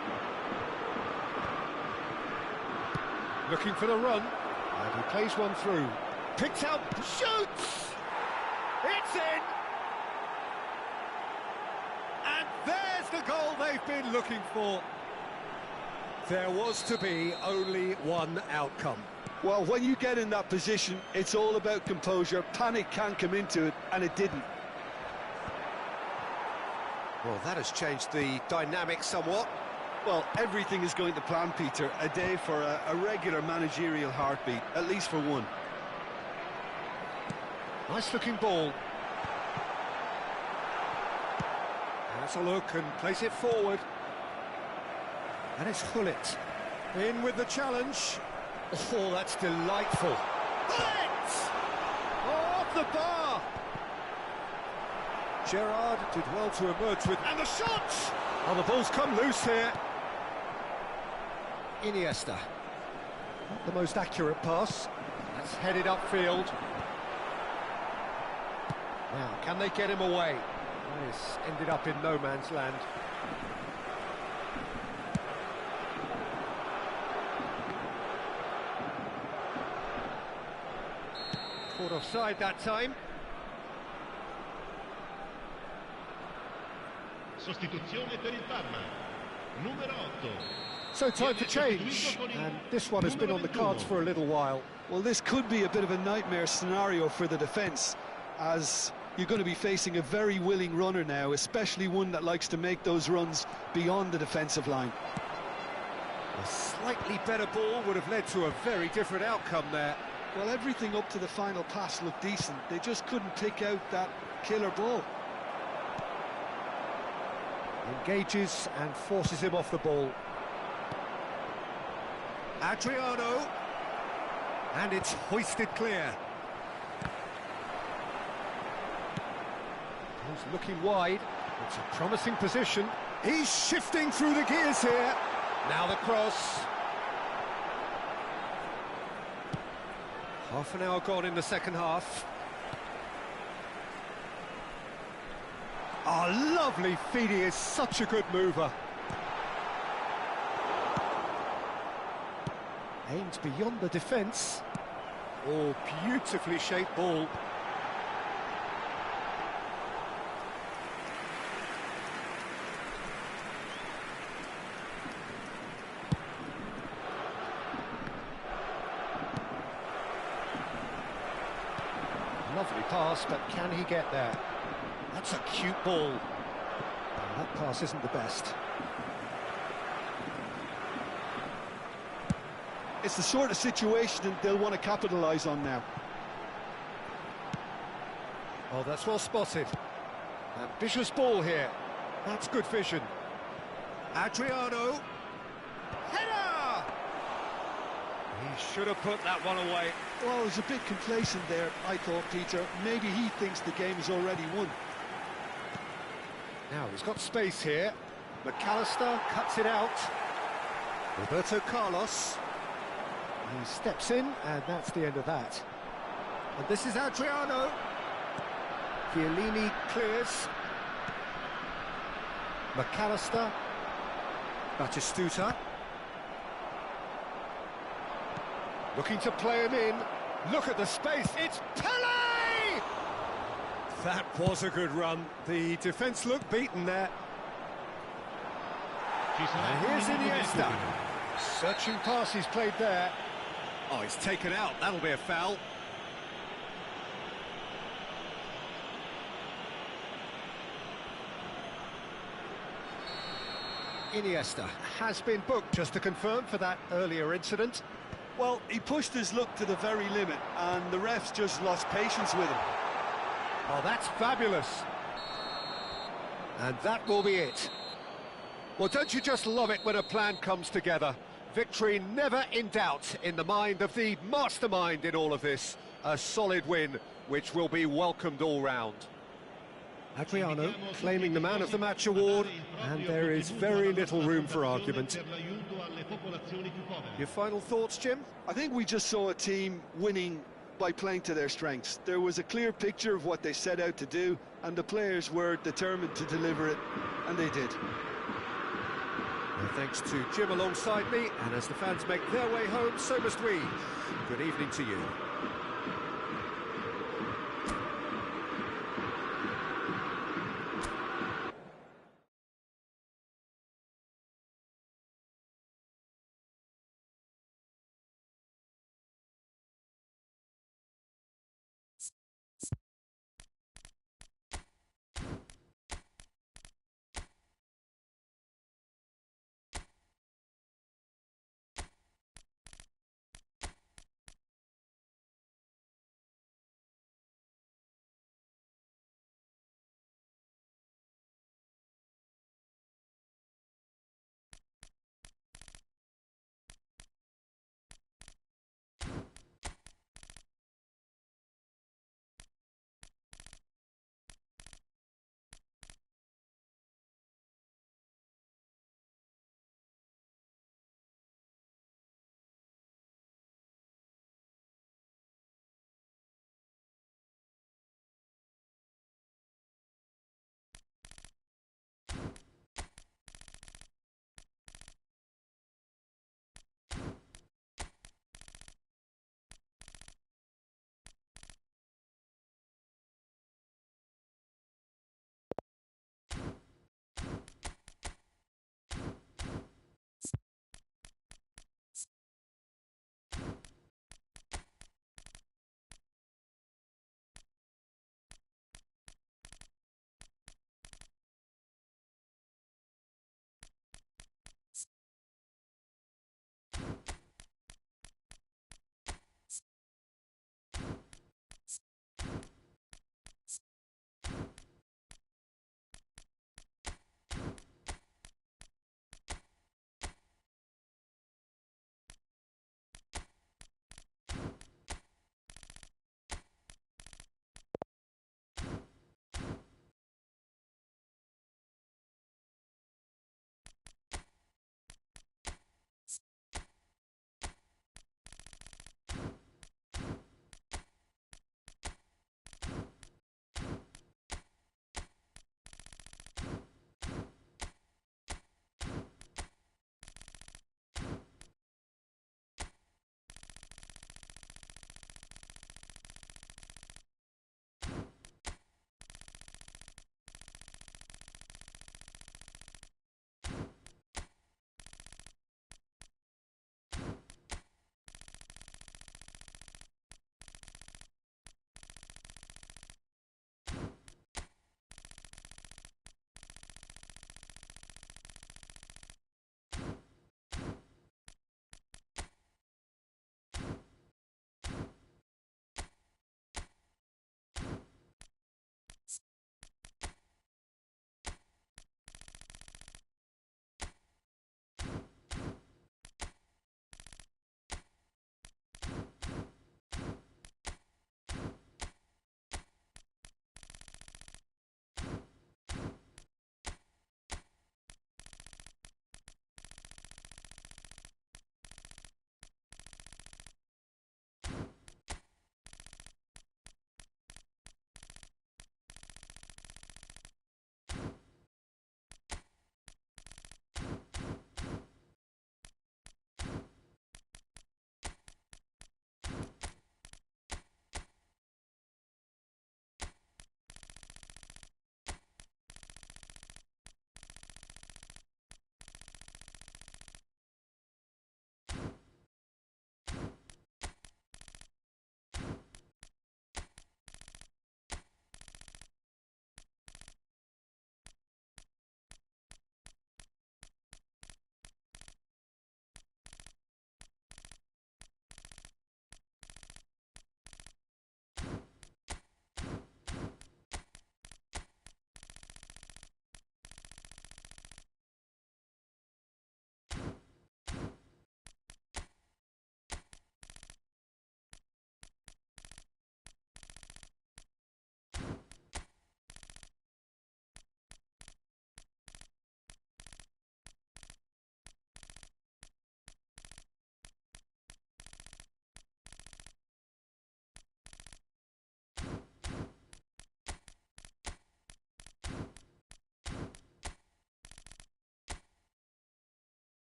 Looking for the run. And he plays one through. Picks out, shoots! It's in! And there's the goal they've been looking for. There was to be only one outcome. Well, when you get in that position, it's all about composure. Panic can come into it, and it didn't. Well, that has changed the dynamic somewhat. Well, everything is going to plan, Peter. A day for a regular managerial heartbeat, at least for one. Nice-looking ball. Has a look and plays it forward. And it's Hullet. In with the challenge. Oh, that's delightful. Hullet! Off the bar! Gerrard did well to emerge with... And the shot! Oh, the ball's come loose here. Iniesta. Not the most accurate pass. That's headed upfield. Now, can they get him away? This ended up in no man's land. Caught offside that time. Sostituzione per il Parma. Numero 8. So time for change, and this one has been on the cards for a little while. Well, this could be a bit of a nightmare scenario for the defence, as you're going to be facing a very willing runner now, especially one that likes to make those runs beyond the defensive line. A slightly better ball would have led to a very different outcome there. Well, everything up to the final pass looked decent. They just couldn't pick out that killer ball. Engages and forces him off the ball. Adriano. And it's hoisted clear. He's looking wide. It's a promising position. He's shifting through the gears here. Now the cross. Half an hour gone in the second half. Oh, lovely feed. He is such a good mover. Aimed beyond the defence. Oh, beautifully shaped ball. Lovely pass, but can he get there? That's a cute ball. And that pass isn't the best. It's the sort of situation that they'll want to capitalise on now. Oh, that's well spotted. Ambitious ball here. That's good vision. Adriano. Header! He should have put that one away. Well, he was a bit complacent there, I thought, Peter. Maybe he thinks the game is already won. Now he's got space here. McAllister cuts it out. Roberto Carlos. He steps in, and that's the end of that. And this is Adriano. Chiellini clears. McAllister. Batistuta. Looking to play him in. Look at the space. It's Pele! That was a good run. The defence looked beaten there. And here's Iniesta. Searching pass he's played there. Oh, he's taken out. That'll be a foul. Iniesta has been booked, just to confirm, for that earlier incident. Well, he pushed his luck to the very limit, and the refs just lost patience with him. Oh, that's fabulous. And that will be it. Well, don't you just love it when a plan comes together? Victory never in doubt in the mind of the mastermind in all of this. A solid win, which will be welcomed all round. Adriano claiming the Man of the Match award, and there is very little room for argument. Your final thoughts, Jim? I think we just saw a team winning by playing to their strengths. There was a clear picture of what they set out to do, and the players were determined to deliver it, and they did. Well, thanks to Jim alongside me, and as the fans make their way home, so must we. Good evening to you.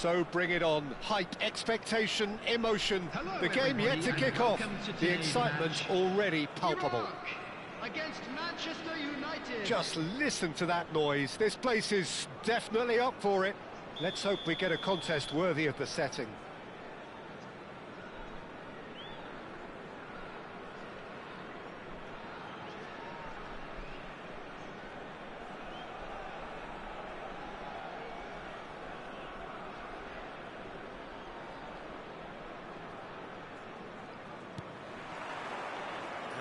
So bring it on. Hype, expectation, emotion. The game yet to kick off. The excitement already palpable. Against Manchester United. Just listen to that noise. This place is definitely up for it. Let's hope we get a contest worthy of the setting.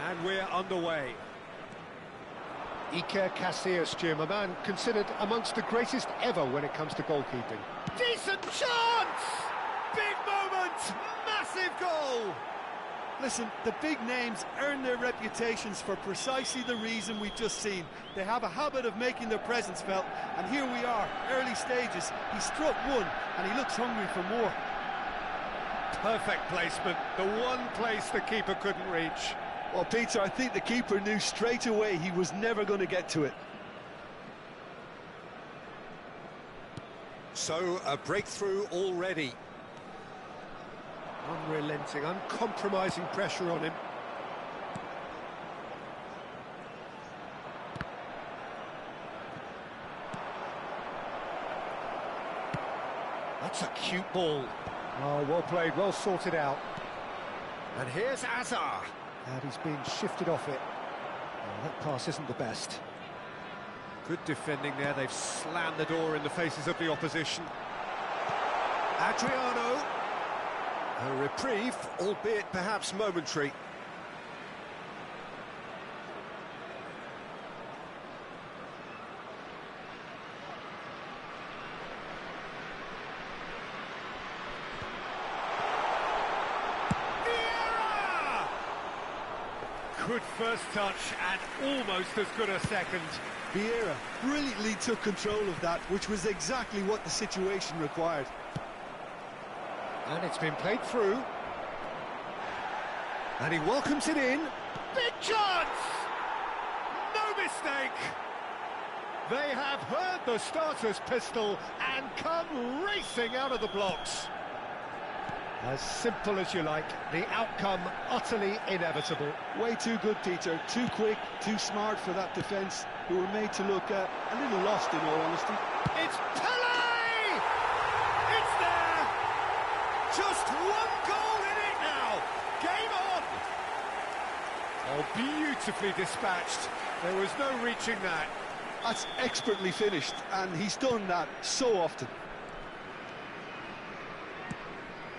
And we're underway. Iker Casillas, Jim, a man considered amongst the greatest ever when it comes to goalkeeping. Decent chance! Big moment! Massive goal! Listen, the big names earn their reputations for precisely the reason we've just seen. They have a habit of making their presence felt, and here we are, early stages. He struck one, and he looks hungry for more. Perfect placement, the one place the keeper couldn't reach. Well, Peter, I think the keeper knew straight away he was never going to get to it. So, a breakthrough already. Unrelenting, uncompromising pressure on him. That's a cute ball. Oh, well played, well sorted out. And here's Azar. And he's being shifted off it. Oh, that pass isn't the best. Good defending there, they've slammed the door in the faces of the opposition. Adriano. A reprieve, albeit perhaps momentary. Good first touch and almost as good a second. Vieira brilliantly took control of that, which was exactly what the situation required. And it's been played through. And he welcomes it in. Big chance! No mistake! They have heard the starter's pistol and come racing out of the blocks. As simple as you like, the outcome utterly inevitable. Way too good, Peter. Too quick, too smart for that defence, who were made to look a little lost, in all honesty. It's Pele! It's there! Just one goal in it now! Game on! Oh, beautifully dispatched. There was no reaching that. That's expertly finished, and he's done that so often.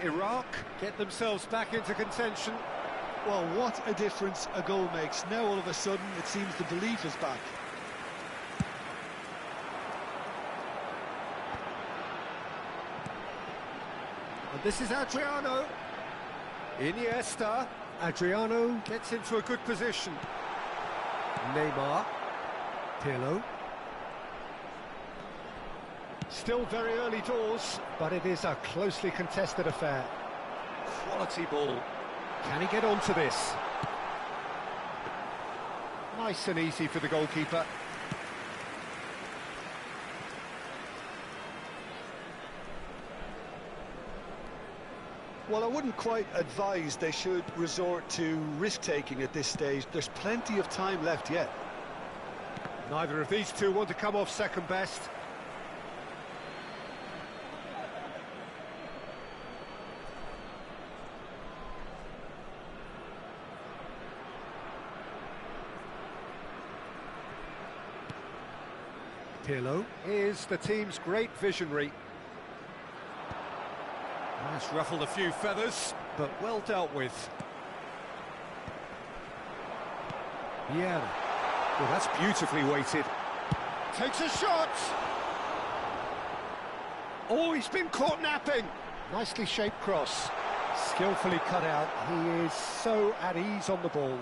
Iraq get themselves back into contention. Well, what a difference a goal makes. Now, all of a sudden, it seems the belief is back. And this is Adriano. Iniesta. Adriano gets into a good position. Neymar. Pirlo. Still very early doors, but it is a closely contested affair. Quality ball. Can he get onto this? Nice and easy for the goalkeeper. Well, I wouldn't quite advise they should resort to risk-taking at this stage. There's plenty of time left yet. Neither of these two want to come off second best. Pirlo is the team's great visionary. That's ruffled a few feathers, but well dealt with. Yeah. Well, that's beautifully weighted. Takes a shot! Oh, he's been caught napping! Nicely shaped cross. Skillfully cut out. He is so at ease on the ball.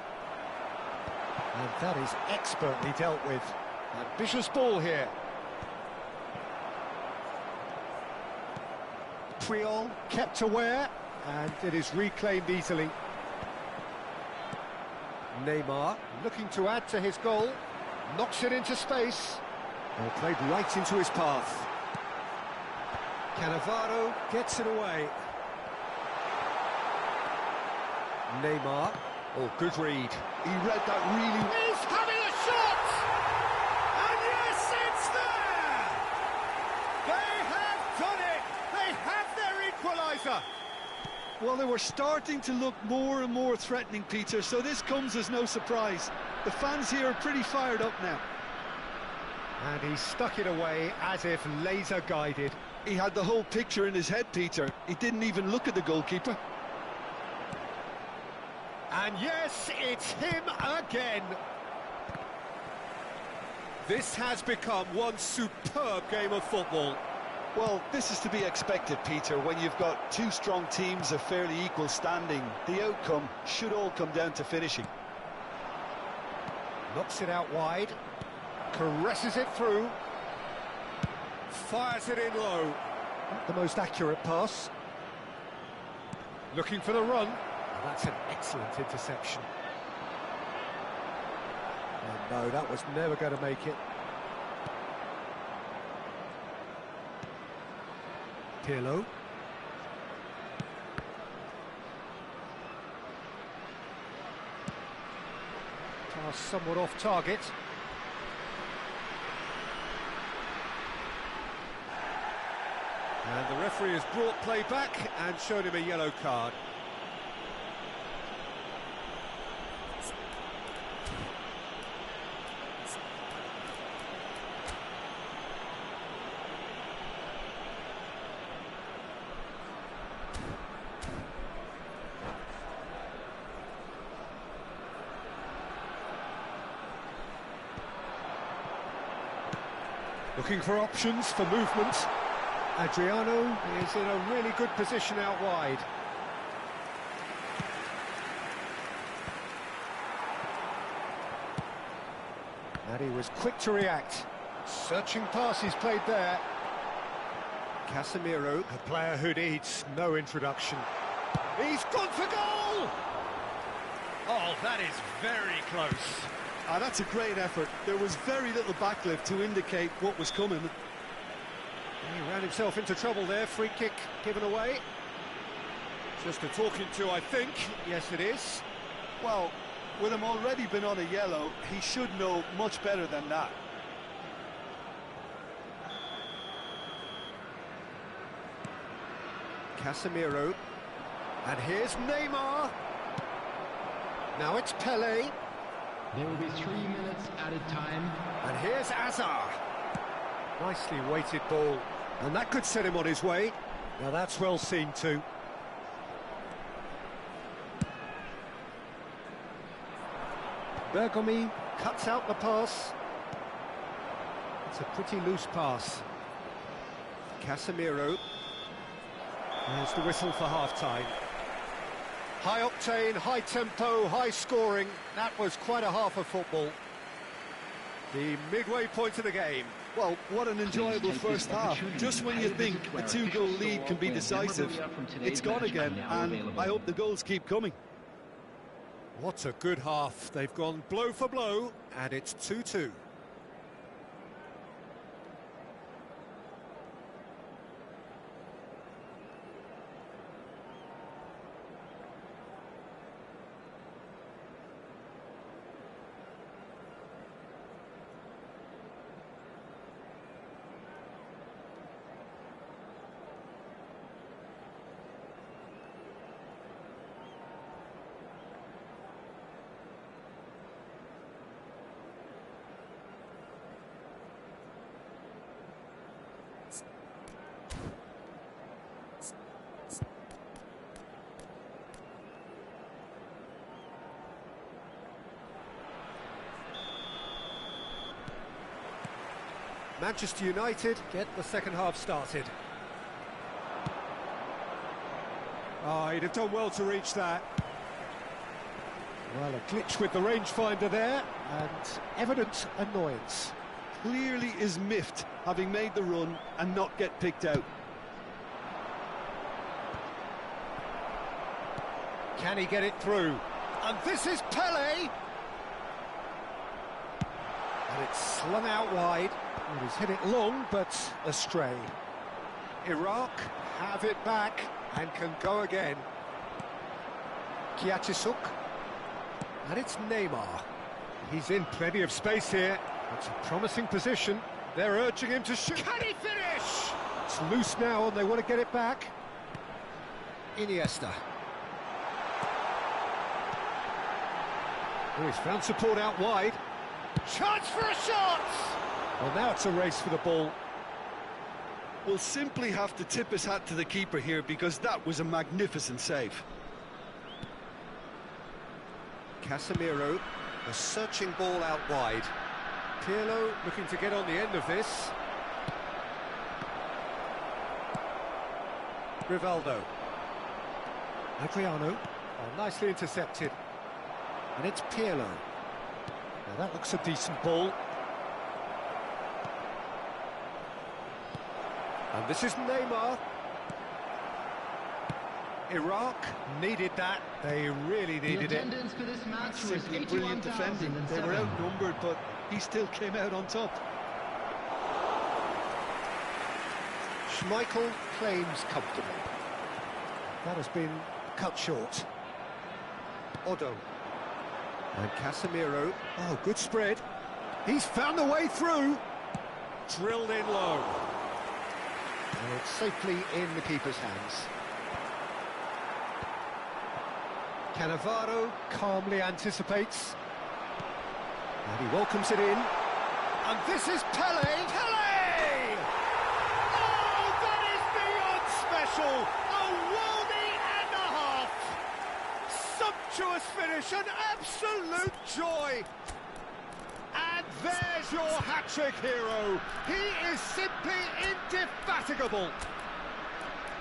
And that is expertly dealt with. Ambitious ball here. Puyol kept aware, and it is reclaimed easily. Neymar looking to add to his goal, knocks it into space. Well, played right into his path. Cannavaro gets it away. Neymar. Oh, good read. He read that really well. He's having a shot! And yes, it's there! They have done it! They have their equaliser! Well, they were starting to look more and more threatening, Peter, so this comes as no surprise. The fans here are pretty fired up now. And he stuck it away as if laser-guided. He had the whole picture in his head, Peter. He didn't even look at the goalkeeper. And yes, it's him again. This has become one superb game of football. Well, this is to be expected, Peter, when you've got two strong teams of fairly equal standing. The outcome should all come down to finishing. Knocks it out wide, caresses it through, fires it in low. Not the most accurate pass. Looking for the run. That's an excellent interception. Oh, no, that was never going to make it. Pirlo. Pass somewhat off target. And the referee has brought play back and shown him a yellow card. Looking for options for movement. Adriano is in a really good position out wide. And he was quick to react. Searching passes played there. Casemiro, a player who needs no introduction. He's gone for goal! Oh, that is very close. Ah, that's a great effort. There was very little backlift to indicate what was coming. He ran himself into trouble there. Free kick given away. Just a talking to, I think. Yes, it is. Well, with him already been on a yellow, he should know much better than that. Casemiro. And here's Neymar. Now it's Pelé. There will be 3 minutes added time. And here's Hazard. Nicely weighted ball. And that could set him on his way. Now that's well seen too. Bergomi cuts out the pass. It's a pretty loose pass. Casemiro. There's the whistle for half-time. High octane, high tempo, high scoring. That was quite a half of football. The midway point of the game. Well, what an enjoyable first half. Just when you think a two-goal lead can be decisive, it's gone again, and I hope the goals keep coming. What a good half. They've gone blow for blow, and it's 2-2. Manchester United get the second half started. Oh, he'd have done well to reach that. Well, a glitch with the rangefinder there, and evident annoyance. Clearly is miffed, having made the run and not get picked out. Can he get it through? And this is Pelé! And it's slung out wide. Well, he's hit it long, but astray. Iraq have it back and can go again. Kiatisuk. And it's Neymar. He's in plenty of space here. It's a promising position. They're urging him to shoot. Can he finish? It's loose now and they want to get it back. Iniesta. Oh, he's found support out wide. Chance for a shot! Well, now it's a race for the ball. We'll simply have to tip his hat to the keeper here because that was a magnificent save. Casemiro, a searching ball out wide. Pirlo looking to get on the end of this. Rivaldo. Adriano. Oh, nicely intercepted. And it's Pirlo. Now that looks a decent ball. And this is Neymar. Iraq needed that. They really needed it. For this match Simply brilliant defending. They were outnumbered, but he still came out on top. Schmeichel claims comfortably. That has been cut short. Odo. And Casemiro. Oh, good spread. He's found the way through. Drilled in low. And it's safely in the keeper's hands. Cannavaro calmly anticipates. And he welcomes it in. And this is Pele! Pele! Oh, that is beyond special! A worldie and a half! Sumptuous finish, an absolute joy! And there's your hat-trick hero. He is simply indefatigable.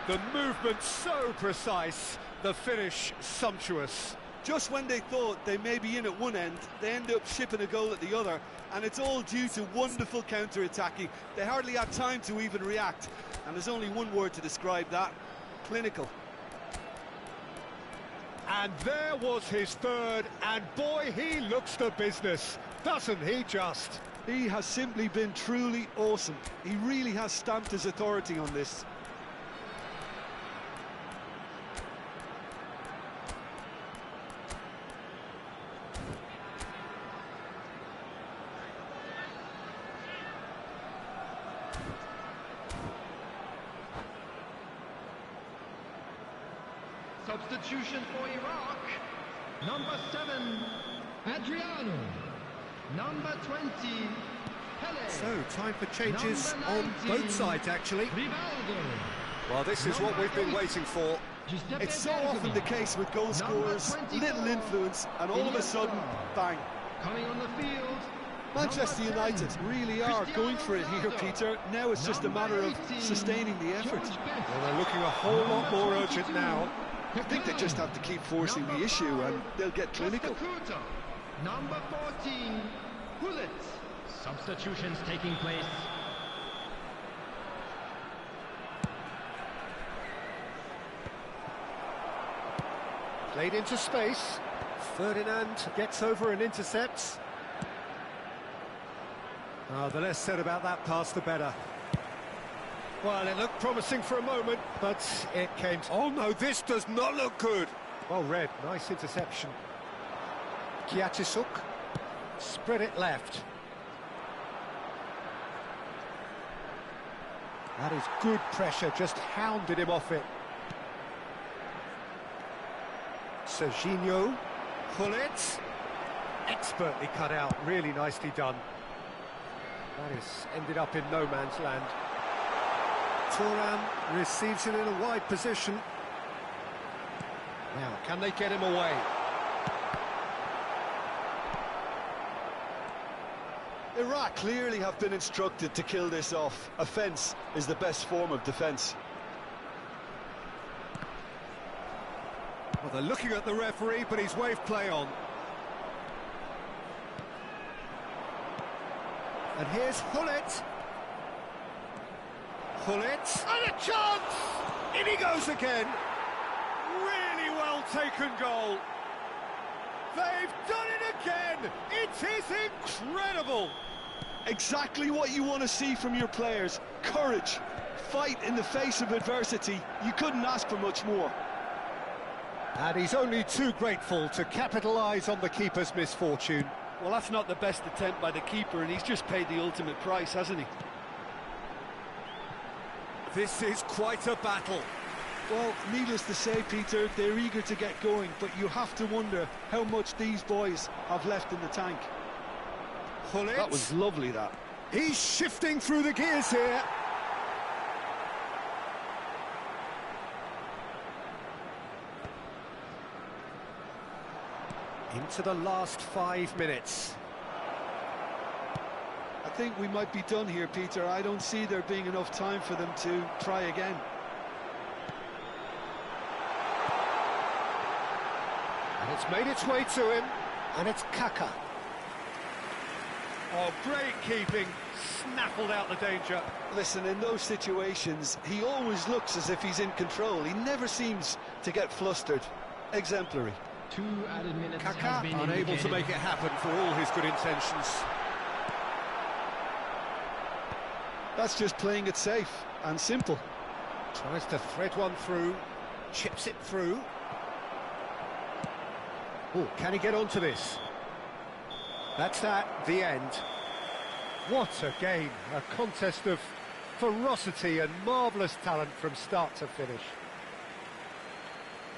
The movement so precise, the finish sumptuous. Just when they thought they may be in at one end, they end up shipping a goal at the other, and it's all due to wonderful counter-attacking. They hardly had time to even react, and there's only one word to describe that: clinical. And there was his third, and boy, he looks the business, doesn't he just? He has simply been truly awesome. He really has stamped his authority on this. Substitution for Iraq. Number 7, Adriano. Number 20, Pele. So, time for changes on both sides, actually. Rivaldo. Well, this is what we've been waiting for. It's so often the case with goal scorers, little influence, and all of a sudden, bang. Coming on the field. Manchester United really are going for it here, Peter. Now it's just a matter of sustaining the effort. Well, they're looking a whole lot more urgent now. I think they just have to keep forcing the issue and they'll get clinical. Number 14, Bullet. Substitutions taking place. Played into space. Ferdinand gets over and intercepts. The less said about that pass, the better. Well, it looked promising for a moment, but it came... Oh, no, this does not look good. Well read, nice interception. Kiatisuk, spread it left. That is good pressure, just hounded him off it. Serginho, Pullet, expertly cut out, really nicely done. That is ended up in no man's land. Thuram receives it in a wide position. Now, can they get him away? Iraq clearly have been instructed to kill this off. Offence is the best form of defence. Well, they're looking at the referee, but he's waved play on. And here's Hullet. Hullet, and a chance! In he goes again. Really well taken goal. They've done it again. It is incredible. Exactly what you want to see from your players. Courage, fight in the face of adversity. You couldn't ask for much more. And he's only too grateful to capitalise on the keeper's misfortune. Well, that's not the best attempt by the keeper, and he's just paid the ultimate price, hasn't he? This is quite a battle. Well, needless to say, Peter, they're eager to get going, but you have to wonder how much these boys have left in the tank. Hullet. That was lovely, that. He's shifting through the gears here. Into the last 5 minutes. I think we might be done here, Peter. I don't see there being enough time for them to try again. And it's made its way to him, and it's Kaka. Oh, great keeping, snaffled out the danger. Listen, in those situations, he always looks as if he's in control. He never seems to get flustered. Exemplary. 2 added minutes Kaka, have been unable to indicated. make it happen for all his good intentions. That's just playing it safe and simple. Tries to thread one through, chips it through. Oh, can he get onto this? That's the end. What a game, a contest of ferocity and marvellous talent from start to finish.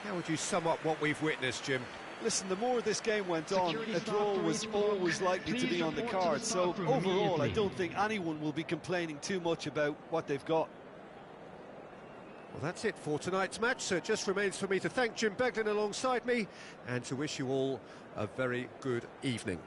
How would you sum up what we've witnessed, Jim? Listen, the more this game went on, a draw was always likely to be on the card. So overall, I don't think anyone will be complaining too much about what they've got. Well, that's it for tonight's match, so it just remains for me to thank Jim Beglin alongside me and to wish you all a very good evening.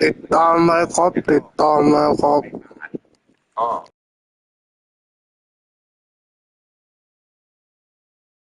ติดตามมาครับติดตามมาครับ